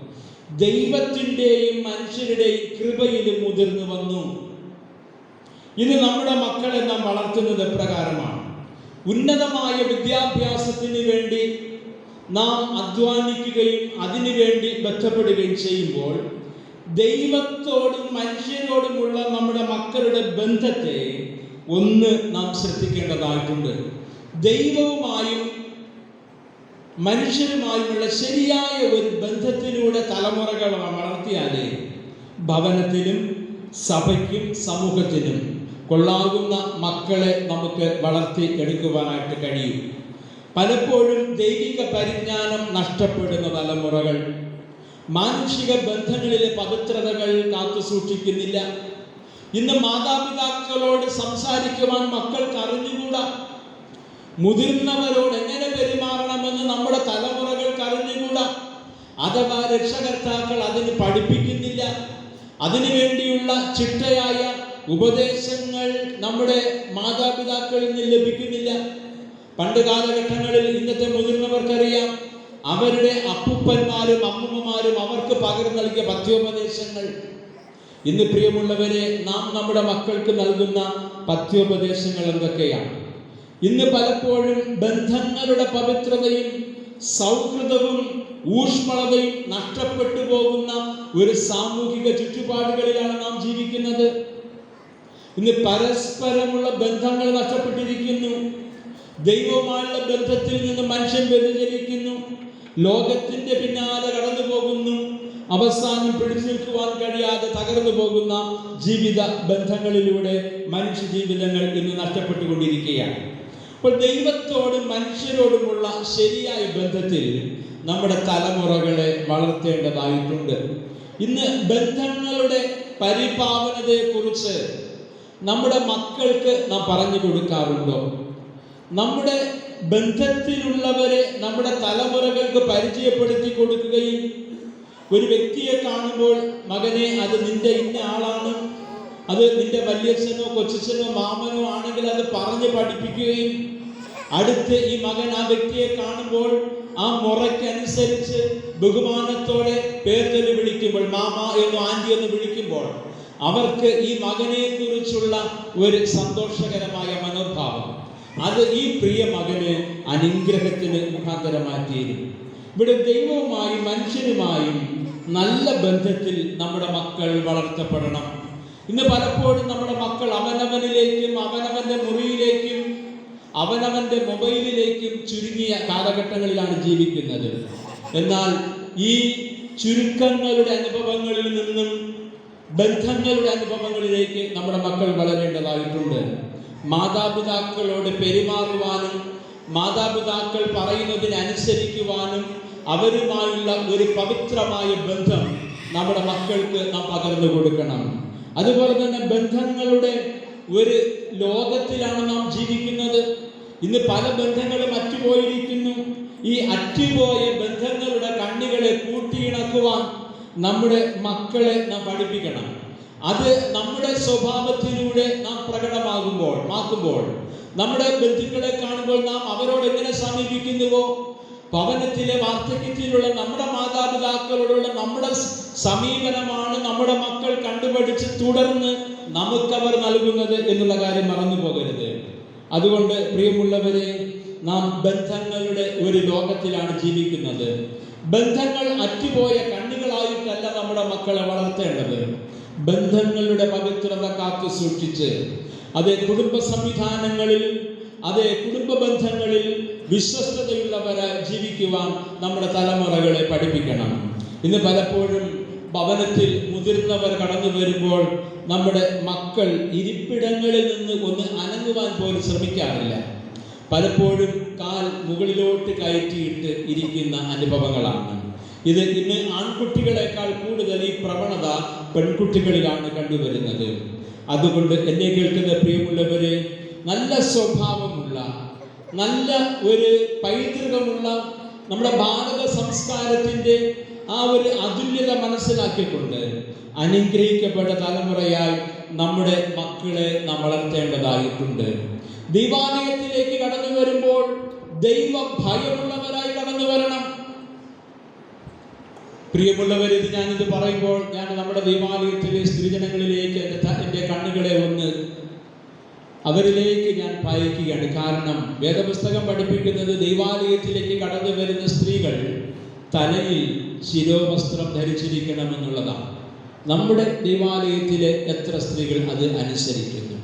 ദൈവത്തിൻ്റെയും മനുഷ്യരുടെയും കൃപയിലും മുതിർന്നു വന്നു. ഇത് നമ്മുടെ മക്കളെ നാം വളർത്തുന്നത് എപ്രകാരമാണ്? ഉന്നതമായ വിദ്യാഭ്യാസത്തിന് വേണ്ടി നാം അധ്വാനിക്കുകയും അതിനുവേണ്ടി ബന്ധപ്പെടുകയും ചെയ്യുമ്പോൾ ദൈവത്തോടും മനുഷ്യരോടുമുള്ള നമ്മുടെ മക്കളുടെ ബന്ധത്തെ ഒന്ന് നാം ശ്രദ്ധിക്കേണ്ടതായിട്ടുണ്ട്. ദൈവവുമായും മനുഷ്യരുമായുമുള്ള ശരിയായ ഒരു ബന്ധത്തിലൂടെ തലമുറകൾ വളർത്തിയാലേ ഭവനത്തിലും സഭയ്ക്കും സമൂഹത്തിനും കൊള്ളാവുന്ന മക്കളെ നമുക്ക് വളർത്തി എടുക്കുവാനായിട്ട് കഴിയും. പലപ്പോഴും ദൈവിക പരിജ്ഞാനം നഷ്ടപ്പെടുന്ന തലമുറകൾ മാനുഷിക ബന്ധങ്ങളിലെ പവിത്രതകൾ കാത്തു സൂക്ഷിക്കുന്നില്ല. ഇന്ന് മാതാപിതാക്കളോട് സംസാരിക്കുവാൻ മക്കൾക്ക് അറിഞ്ഞുകൂടാ. മുതിർന്നവരോട് എങ്ങനെ പെരുമാറണമെന്ന് നമ്മുടെ തലമുറകൾക്ക് അറിഞ്ഞുകൂടാ. അഥവാ രക്ഷകർത്താക്കൾ അതിന് പഠിപ്പിക്കുന്നില്ല. അതിനു വേണ്ടിയുള്ള ചിട്ടയായ ഉപദേശങ്ങൾ നമ്മുടെ മാതാപിതാക്കളിൽ നിന്ന് ലഭിക്കുന്നില്ല. പണ്ട് കാലഘട്ടങ്ങളിൽ ഇന്നത്തെ മുതിർന്നവർക്കറിയാം, അവരുടെ അപ്പൂപ്പന്മാരും അമ്മൂമ്മമാരും അവർക്ക് പകർന്നു നൽകിയ പഥ്യോപദേശങ്ങൾ. ഇന്ന് പ്രിയമുള്ളവരെ, നാം നമ്മുടെ മക്കൾക്ക് നൽകുന്ന പഥ്യോപദേശങ്ങൾ എന്തൊക്കെയാണ്? ഇന്ന് പലപ്പോഴും ബന്ധങ്ങളുടെ പവിത്രതയും സൗഹൃദവും ഊഷ്മളതയും നഷ്ടപ്പെട്ടു പോകുന്ന ഒരു സാമൂഹിക ചുറ്റുപാടുകളിലാണ് നാം ജീവിക്കുന്നത്. ഇന്ന് പരസ്പരമുള്ള ബന്ധങ്ങൾ നഷ്ടപ്പെട്ടിരിക്കുന്നു. ദൈവവുമായുള്ള ബന്ധത്തിൽ നിന്ന് മനുഷ്യൻ വ്യതിചലിക്കുന്നു. ലോകത്തിന്റെ പിന്നാലെ കടന്നു പോകുന്നു. അവസാനം പിടിച്ചു നിൽക്കുവാൻ കഴിയാതെ തകർന്നു പോകുന്ന ജീവിത ബന്ധങ്ങളിലൂടെ മനുഷ്യ ജീവിതങ്ങൾ ഇന്ന് നഷ്ടപ്പെട്ടുകൊണ്ടിരിക്കുകയാണ്. അപ്പോൾ ദൈവത്തോടും മനുഷ്യരോടുമുള്ള ശരിയായ ബന്ധത്തിൽ നമ്മുടെ തലമുറകളെ വളർത്തേണ്ടതായിട്ടുണ്ട്. ഇന്ന് ബന്ധങ്ങളുടെ പരിപാവനതയെക്കുറിച്ച് നമ്മുടെ മക്കൾക്ക് നാം പറഞ്ഞു കൊടുക്കാറുണ്ടോ? നമ്മുടെ ബന്ധത്തിലുള്ളവരെ നമ്മുടെ തലമുറകൾക്ക് പരിചയപ്പെടുത്തി കൊടുക്കുകയും ഒരു വ്യക്തിയെ കാണുമ്പോൾ, മകനെ അത് നിന്റെ ഇന്ന ആളാണ്, അത് നിന്റെ വല്യച്ഛനോ കൊച്ചച്ഛനോ മാമനോ ആണെങ്കിൽ അത് പറഞ്ഞ് പഠിപ്പിക്കുകയും അടുത്ത് ഈ മകൻ ആ വ്യക്തിയെ കാണുമ്പോൾ ആ മുറയ്ക്കനുസരിച്ച് ബഹുമാനത്തോടെ പേർച്ചൊല്ലി വിളിക്കുമ്പോൾ, മാമ എന്നോ ആന്റി എന്ന് വിളിക്കുമ്പോൾ അവർക്ക് ഈ മകനെ കുറിച്ചുള്ള ഒരു സന്തോഷകരമായ മനോഭാവം, അത് ഈ പ്രിയ മകന് അനുഗ്രഹത്തിന് മുഖാന്തരമാറ്റിയിരുന്നു. ഇവിടെ ദൈവവുമായും മനുഷ്യരുമായും നല്ല ബന്ധത്തിൽ നമ്മുടെ മക്കൾ വളർത്തപ്പെടണം. ഇന്ന് പലപ്പോഴും നമ്മുടെ മക്കൾ അവനവനിലേക്കും അവനവന്റെ മുറിയിലേക്കും അവനവന്റെ മൊബൈലിലേക്കും ചുരുങ്ങിയ കാലഘട്ടങ്ങളിലാണ് ജീവിക്കുന്നത്. എന്നാൽ ഈ ചുരുക്കങ്ങളുടെ അനുഭവങ്ങളിൽ നിന്നും ബന്ധങ്ങളുടെ അനുഭവങ്ങളിലേക്ക് നമ്മുടെ മക്കൾ വളരേണ്ടതായിട്ടുണ്ട്. മാതാപിതാക്കളോട് പെരുമാറുവാനും മാതാപിതാക്കൾ പറയുന്നതിനനുസരിക്കുവാനും അവരുമായുള്ള ഒരു പവിത്രമായ ബന്ധം നമ്മുടെ മക്കൾക്ക് നാം പകർന്നു കൊടുക്കണം. അതുപോലെ തന്നെ ബന്ധങ്ങളുടെ ഒരു ലോകത്തിലാണ് നാം ജീവിക്കുന്നത്. ഇന്ന് പല ബന്ധങ്ങളും അറ്റുപോയിരിക്കുന്നു. ഈ അറ്റുപോയ ബന്ധങ്ങളുടെ കണ്ണികളെ കൂട്ടിയിണക്കുവാൻ നമ്മുടെ മക്കളെ നാം പഠിപ്പിക്കണം. അത് നമ്മുടെ സ്വഭാവത്തിലൂടെ നാം പ്രകടമാകുമ്പോൾ നമ്മുടെ ബന്ധുക്കളെ കാണുമ്പോൾ നാം അവരോട് എങ്ങനെ സമീപിക്കുന്നുവോ, ഭവനത്തിലെ വാർദ്ധക്യത്തിലുള്ള നമ്മുടെ മാതാപിതാക്കളോടുള്ള നമ്മുടെ സമീപനമാണ് നമ്മുടെ മക്കൾ കണ്ടുപഠിച്ച് തുടർന്ന് നമുക്കവർ നൽകുന്നത് എന്നുള്ള കാര്യം മറന്നു പോകരുത്. അതുകൊണ്ട് പ്രിയമുള്ളവരെ, നാം ബന്ധങ്ങളുടെ ഒരു ലോകത്തിലാണ് ജീവിക്കുന്നത്. ബന്ധങ്ങൾ അറ്റുപോയ കണ്ണുകളായിട്ടല്ല നമ്മുടെ മക്കളെ വളർത്തേണ്ടത്. ബന്ധങ്ങളുടെ പവിത്രത കാത്തു സൂക്ഷിച്ച് അതേ കുടുംബ സംവിധാനങ്ങളിൽ, അതേ കുടുംബ ബന്ധങ്ങളിൽ വിശ്വസ്തതയുള്ളവരായി ജീവിക്കുവാൻ നമ്മുടെ തലമുറകളെ പഠിപ്പിക്കണം. ഇന്ന് പലപ്പോഴും ഭവനത്തിൽ മുതിർന്നവർ കടന്നു വരുമ്പോൾ നമ്മുടെ മക്കൾ ഇരിപ്പിടങ്ങളിൽ നിന്ന് ഒന്ന് അനങ്ങുവാൻ പോലും ശ്രമിക്കാറില്ല. പലപ്പോഴും കാൽ മുകളിലോട്ട് കയറ്റിയിട്ട് ഇരിക്കുന്ന അനുഭവങ്ങളാണ്. ഇത് ഇന്ന് ആൺകുട്ടികളെക്കാൾ കൂടുതൽ ഈ പ്രവണത പെൺകുട്ടികളിലാണ് കണ്ടുവരുന്നത്. അതുകൊണ്ട് എന്നെ കേൾക്കുന്ന പ്രിയമുള്ളവരെ, നല്ല സ്വഭാവമുള്ള, നല്ല ഒരു പൈതൃകമുള്ള നമ്മുടെ ഭാരത സംസ്കാരത്തിൻ്റെ ആ ഒരു അതുല്യത മനസ്സിലാക്കിക്കൊണ്ട് അനുഗ്രഹിക്കപ്പെട്ട തലമുറയായി നമ്മുടെ മക്കളെ നാം വളർത്തേണ്ടതായിട്ടുണ്ട്. ദൈവാലയത്തിലേക്ക് കടന്നു വരുമ്പോൾ ദൈവ ഭയമുള്ളവരായി കടന്നു വരണം. പ്രിയമുള്ളവർ, ഞാനിത് പറയുമ്പോൾ ഞാൻ നമ്മുടെ ദൈവാലയത്തിലെ സ്ത്രീജനങ്ങളിലേക്ക് എൻ്റെ കണ്ണുകളെ ഒന്ന് അവരിലേക്ക് ഞാൻ പായിക്കുകയാണ്. കാരണം വേദപുസ്തകം പഠിപ്പിക്കുന്നത് ദൈവാലയത്തിലേക്ക് കടന്നു വരുന്ന സ്ത്രീകൾ തലയിൽ ശിരോവസ്ത്രം ധരിച്ചിരിക്കണമെന്നുള്ളതാണ്. നമ്മുടെ ദൈവാലയത്തിലെ എത്ര സ്ത്രീകൾ അത് അനുസരിക്കുന്നു?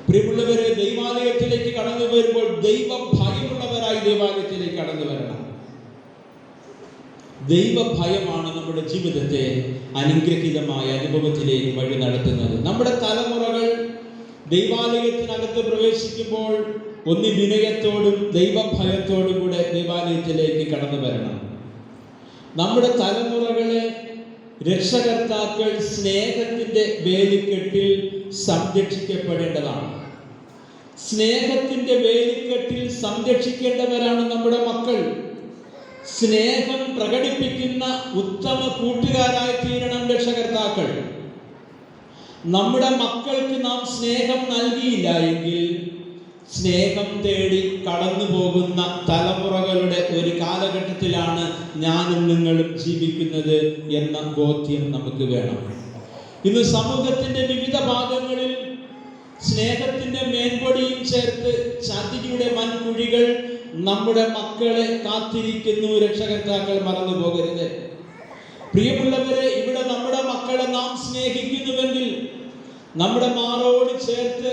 പ്രിയമുള്ളവരെ, ദൈവാലയത്തിലേക്ക് കടന്നു വരുമ്പോൾ ദൈവ ഭയമുള്ളവരായി ദൈവാലയത്തിലേക്ക് കടന്നു വരണം. ദൈവഭയമാണ് നമ്മുടെ ജീവിതത്തെ അനുഗ്രഹീതമായ അനുഭവത്തിലേക്ക് വഴി നടത്തുന്നത്. നമ്മുടെ തലമുറകൾ ദൈവാലയത്തിനകത്ത് പ്രവേശിക്കുമ്പോൾ ഒന്ന് വിനയത്തോടും ദൈവഭയത്തോടും കൂടെ ദൈവാലയത്തിലേക്ക് കടന്നു വരണം. നമ്മുടെ തലമുറകളെ രക്ഷകർത്താക്കൾ സ്നേഹത്തിൻ്റെ വേലിക്കെട്ടിൽ സംരക്ഷിക്കപ്പെടേണ്ടതാണ്. സ്നേഹത്തിൻ്റെ വേലിക്കെട്ടിൽ സംരക്ഷിക്കേണ്ടവരാണ് നമ്മുടെ മക്കൾ. സ്നേഹം പ്രകടിപ്പിക്കുന്ന ഉത്തമ കൂട്ടുകാരായി തീരണം രക്ഷകർത്താക്കൾ. നമ്മുടെ മക്കൾക്ക് നാം സ്നേഹം നൽകിയില്ല എങ്കിൽ സ്നേഹം തേടി കടന്നു പോകുന്ന തലമുറകളുടെ ഒരു കാലഘട്ടത്തിലാണ് ഞാനും നിങ്ങളും ജീവിക്കുന്നത് എന്ന ബോധ്യം നമുക്ക് വേണം. ഇന്ന് സമൂഹത്തിന്റെ വിവിധ ഭാഗങ്ങളിൽ സ്നേഹത്തിന്റെ മേൻപൊടിയും ചേർത്ത് ചതിയുടെ വൻകുഴികൾ നമ്മുടെ മക്കളെ കാത്തിരിക്കുന്നു. രക്ഷകർത്താക്കൾ മറന്നു പോകരുത്. പ്രിയമുള്ളവരെ, ഇവിടെ നമ്മുടെ മക്കളെ നാം സ്നേഹിക്കുന്നുവെങ്കിൽ, നമ്മുടെ മാറോട് ചേർത്ത്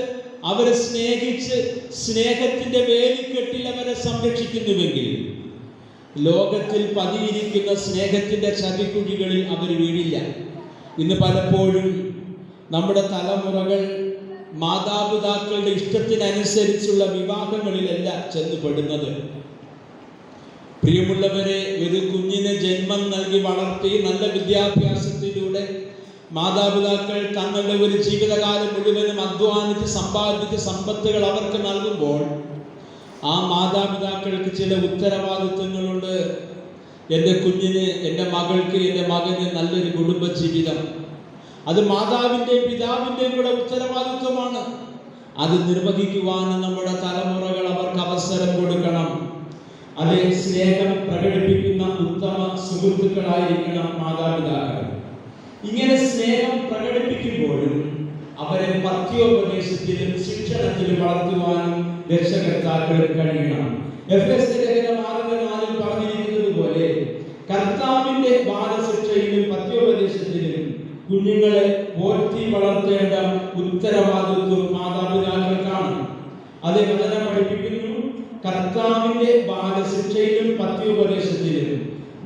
അവരെ സ്നേഹിച്ച് സ്നേഹത്തിന്റെ വേലിക്കെട്ടിൽ അവരെ സംരക്ഷിക്കുന്നുവെങ്കിൽ, ലോകത്തിൽ പതിയിരിക്കുന്ന സ്നേഹത്തിന്റെ ചതിക്കുഴികളിൽ അവർ വീഴില്ല. ഇന്ന് പലപ്പോഴും നമ്മുടെ തലമുറകൾ മാതാപിതാക്കളുടെ ഇഷ്ടത്തിനനുസരിച്ചുള്ള വിവാഹങ്ങളിലല്ല ചെന്നുപെടുന്നത്. പ്രിയമുള്ളവരെ, ഒരു കുഞ്ഞിന് ജന്മം നൽകി വളർത്തി നല്ല വിദ്യാഭ്യാസത്തിലൂടെ മാതാപിതാക്കൾ തങ്ങളുടെ ഒരു ജീവിതകാലം മുഴുവനും അധ്വാനിച്ച് സമ്പാദിച്ച സമ്പത്തുകൾ അവർക്ക് നൽകുമ്പോൾ ആ മാതാപിതാക്കൾക്ക് ചില ഉത്തരവാദിത്വങ്ങളുണ്ട്. എൻ്റെ കുഞ്ഞിന്, എൻ്റെ മകൾക്ക്, എൻ്റെ മകന് നല്ലൊരു കുടുംബജീവിതം, അത് മാതാവിൻ്റെയും പിതാവിൻ്റെയും കൂടെ ഉത്തരവാദിത്വമാണ്. അത് നിർവഹിക്കുവാനും നമ്മുടെ തലമുറകൾ അവർക്ക് അവസരം കൊടുക്കണം. അതേ സ്നേഹം പ്രകടിപ്പിക്കുന്ന ഉത്തമ സുഹൃത്തുക്കളായിരിക്കണം മാതാപിതാക്കൾ. ഇങ്ങനെ സ്നേഹം പ്രകടിപ്പിക്കുമ്പോഴും അവരെ പഥ്യോപദേശത്തിലും ശിക്ഷണത്തിലും വളർത്തുവാനും രക്ഷകർത്താക്കൾ കഴിയണം. എഫെസ്യർ ലേഖനം 6:4 പറഞ്ഞിരിക്കുന്നത് പോലെ കർത്താവിന്റെ ബാലശിക്ഷയിലും പഥ്യോപദേശത്തിലും കുഞ്ഞുങ്ങളെ പോറ്റി വളർത്തേണ്ട ഉത്തരവാദിത്വം മാതാപിതാക്കൾക്കാണ്. അത് വചനം പഠിപ്പിക്കുന്നു. കർത്താവിന്റെ ബാലശിക്ഷയിലും പഥ്യോപദേശത്തിലും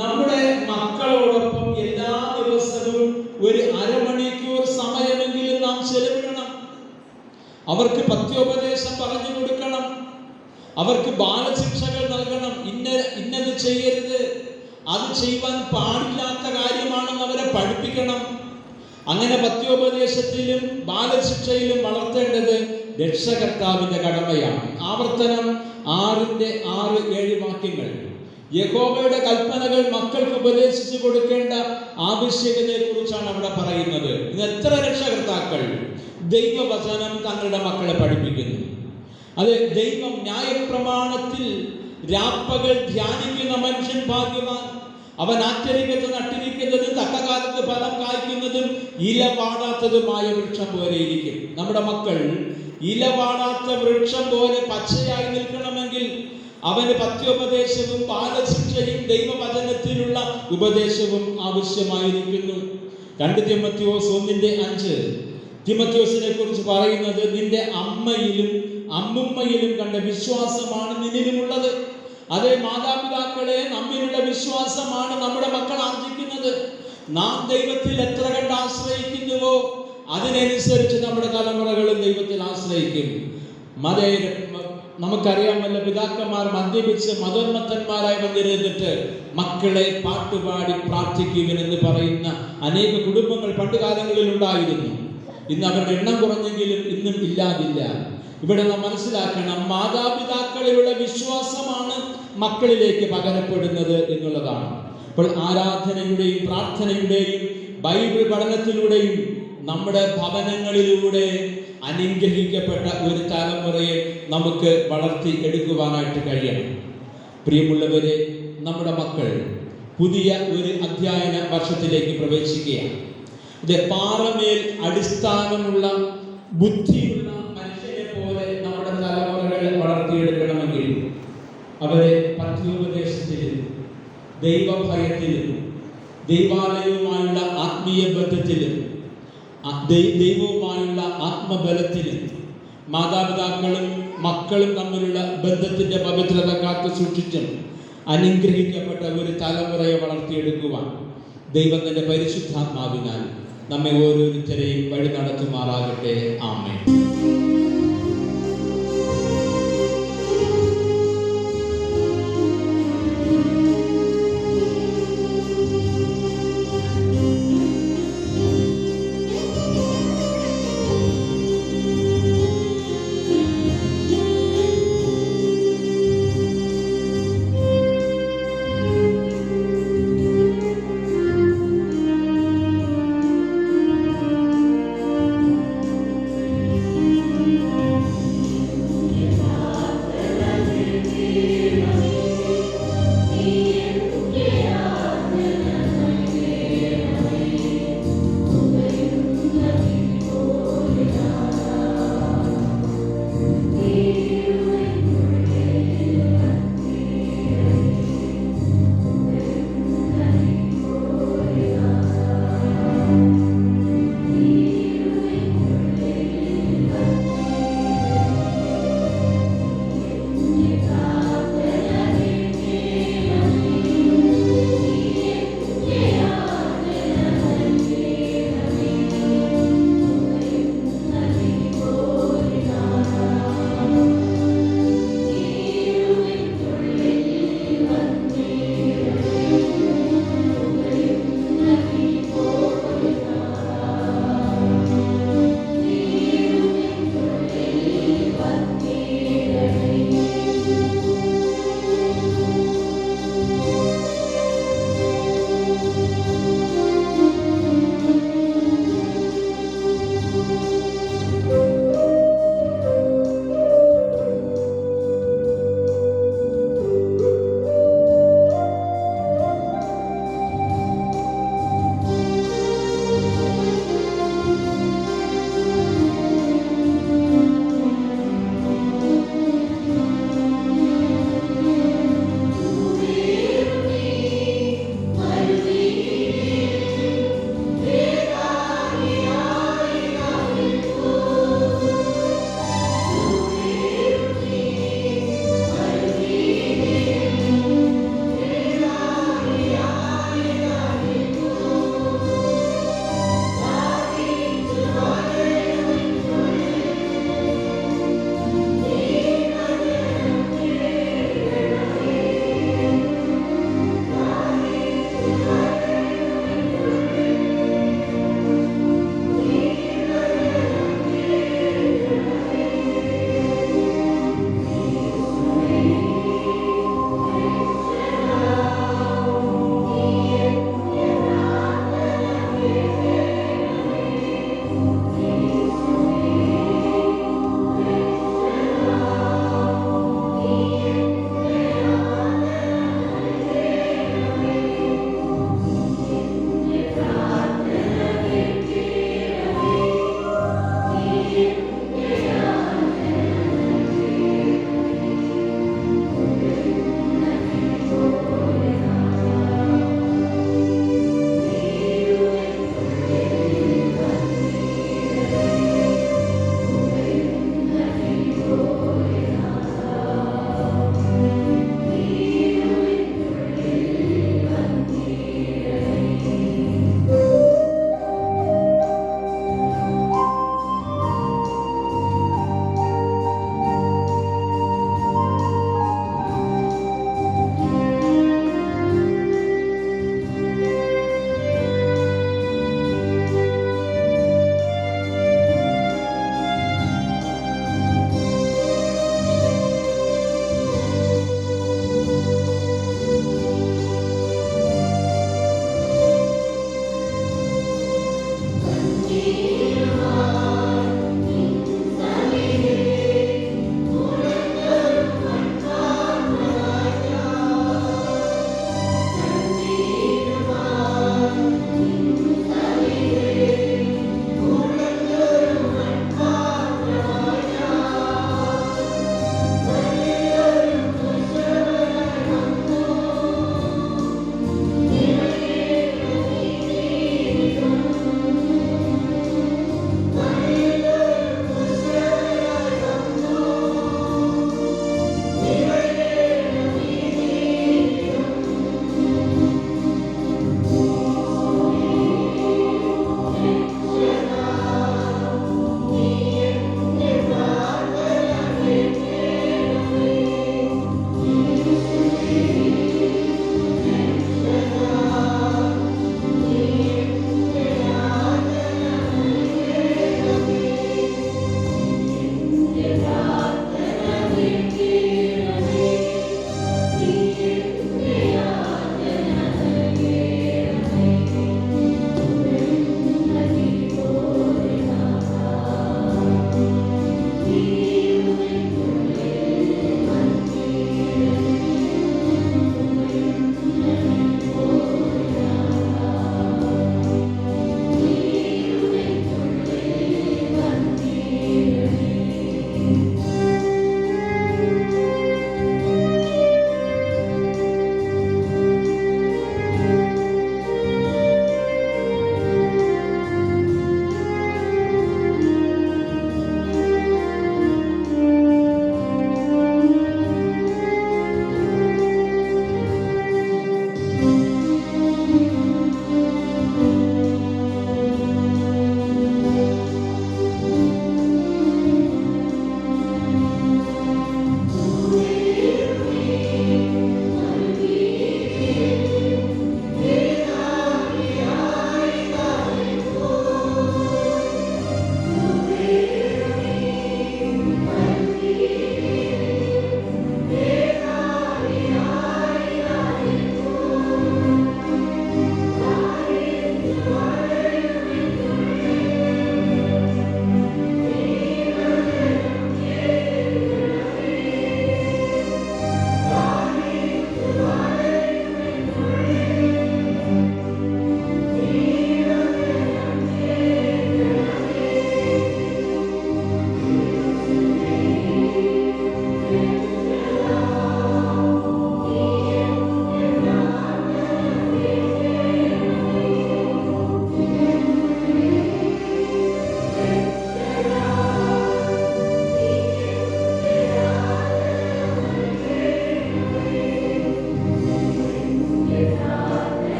നമ്മുടെ മക്കളോടൊപ്പം എല്ലാ ദിവസവും ഒരു അരമണിക്കൂർ സമയമെങ്കിലും നാം ചെലവിടണം. അവർക്ക് പഥ്യോപദേശം പറഞ്ഞു കൊടുക്കണം. അവർക്ക് ബാലശിക്ഷകൾ നൽകണം. ഇന്നത് ചെയ്യരുത്, അത് ചെയ്യുവാൻ പാടില്ലാത്ത കാര്യമാണെന്ന് അവരെ പഠിപ്പിക്കണം. അങ്ങനെ പഥ്യോപദേശത്തിലും ബാലശിക്ഷയിലും വളർത്തേണ്ടത് രക്ഷകർത്താവിന്റെ കടമയാണ്. ആവർത്തനം 6:6-7 വാക്യങ്ങൾ യഹോവയുടെ കൽപ്പനകൾ മക്കൾക്ക് ഉപദേശിച്ചു കൊടുക്കേണ്ട ആവശ്യകതയെ കുറിച്ചാണ് അവിടെ പറയുന്നത്. ഇന്ന് എത്ര രക്ഷകർത്താക്കൾ ദൈവവചനം തങ്ങളുടെ മക്കളെ പഠിപ്പിക്കുന്നു. അത് ദൈവം ന്യായപ്രമാണത്തിൽ രാപ്പകൽ ധ്യാനിക്കുന്ന മനുഷ്യൻ ഭാഗ്യവാൻ. അവൻ ആറ്റരികത്ത് നട്ടിരിക്കുന്നതും തക്കകാലത്ത് ഫലം കായ്ക്കുന്നതും ഇല വാടാത്തതുമായ വൃക്ഷം പോലെ ഇരിക്കും. നമ്മുടെ മക്കൾ ഇല വാടാത്ത വൃക്ഷം പോലെ പച്ചയായി നിൽക്കണമെങ്കിൽ അവന് പഥ്യോപദേശവും ബാലശിക്ഷയും ദൈവവചനത്തിലുള്ള ഉപദേശവും ആവശ്യമായിരിക്കുന്നു. 2 തിമോഥെയോസ് 1:5 തിമോഥെയോസിനെ കുറിച്ച് പറയുന്നത്, നിന്റെ അമ്മയിലും അമ്മുമ്മയിലും കണ്ട വിശ്വാസമാണ് നിന്നിലുമുള്ളത്. അതേ മാതാപിതാക്കളെ, നമ്മിലുള്ള വിശ്വാസമാണ് നമ്മുടെ മക്കൾ ആർജിക്കുന്നത്. നാം ദൈവത്തിൽ എത്ര കണ്ട് ആശ്രയിക്കുന്നുവോ അതിനനുസരിച്ച് നമ്മുടെ തലമുറകളും ദൈവത്തിൽ ആശ്രയിക്കും. നമുക്കറിയാമല്ലോ, പിതാക്കന്മാർ മദ്യപിച്ച് മതോന്മത്തന്മാരായി വന്നിരുന്നിട്ട് മക്കളെ പാട്ടുപാടി പ്രാർത്ഥിക്കുമെന്ന് പറയുന്ന അനേക കുടുംബങ്ങൾ പണ്ടുകാലങ്ങളിൽ ഉണ്ടായിരുന്നു. ഇന്ന് അവരുടെ എണ്ണം കുറഞ്ഞെങ്കിലും ഇന്നും ഇല്ലാതില്ല. ഇവിടെ നാം മനസ്സിലാക്കണം, മാതാപിതാക്കളിലുള്ള വിശ്വാസമാണ് മക്കളിലേക്ക് പകരപ്പെടുന്നത് എന്നുള്ളതാണ്. അപ്പോൾ ആരാധനയുടെയും പ്രാർത്ഥനയുടെയും ബൈബിൾ പഠനത്തിലൂടെയും നമ്മുടെ ഭവനങ്ങളിലൂടെ അനുഗ്രഹിക്കപ്പെട്ട ഒരു തലമുറയെ നമുക്ക് വളർത്തി എടുക്കുവാനായിട്ട് കഴിയണം. പ്രിയമുള്ളവരെ, നമ്മുടെ മക്കൾ പുതിയ ഒരു അധ്യയന വർഷത്തിലേക്ക് പ്രവേശിക്കുകയാണ്. ഇത് പാറമേൽ അടിസ്ഥാനമുള്ള ബുദ്ധിയുള്ള മനുഷ്യനെ പോലെ നമ്മുടെ തലമുറകളെ വളർത്തിയെടുക്കണമെങ്കിൽ അവരെ പഥ്യോപദേശത്തിലും ദൈവഭയത്തിലും ദൈവാലയവുമായുള്ള ആത്മീയ ബന്ധത്തിലും ദൈവവുമായുള്ള ആത്മബലത്തിലും മാതാപിതാക്കളും മക്കളും തമ്മിലുള്ള ബന്ധത്തിന്റെ പവിത്രത കാത്തു സൂക്ഷിച്ചും അനുഗ്രഹിക്കപ്പെട്ട ഒരു തലമുറയെ വളർത്തിയെടുക്കുവാൻ ദൈവം തന്റെ പരിശുദ്ധാത്മാവിനാൽ നമ്മെ ഓരോരുത്തരെയും വഴി നടത്തുമാറാകട്ടെ. ആമേൻ.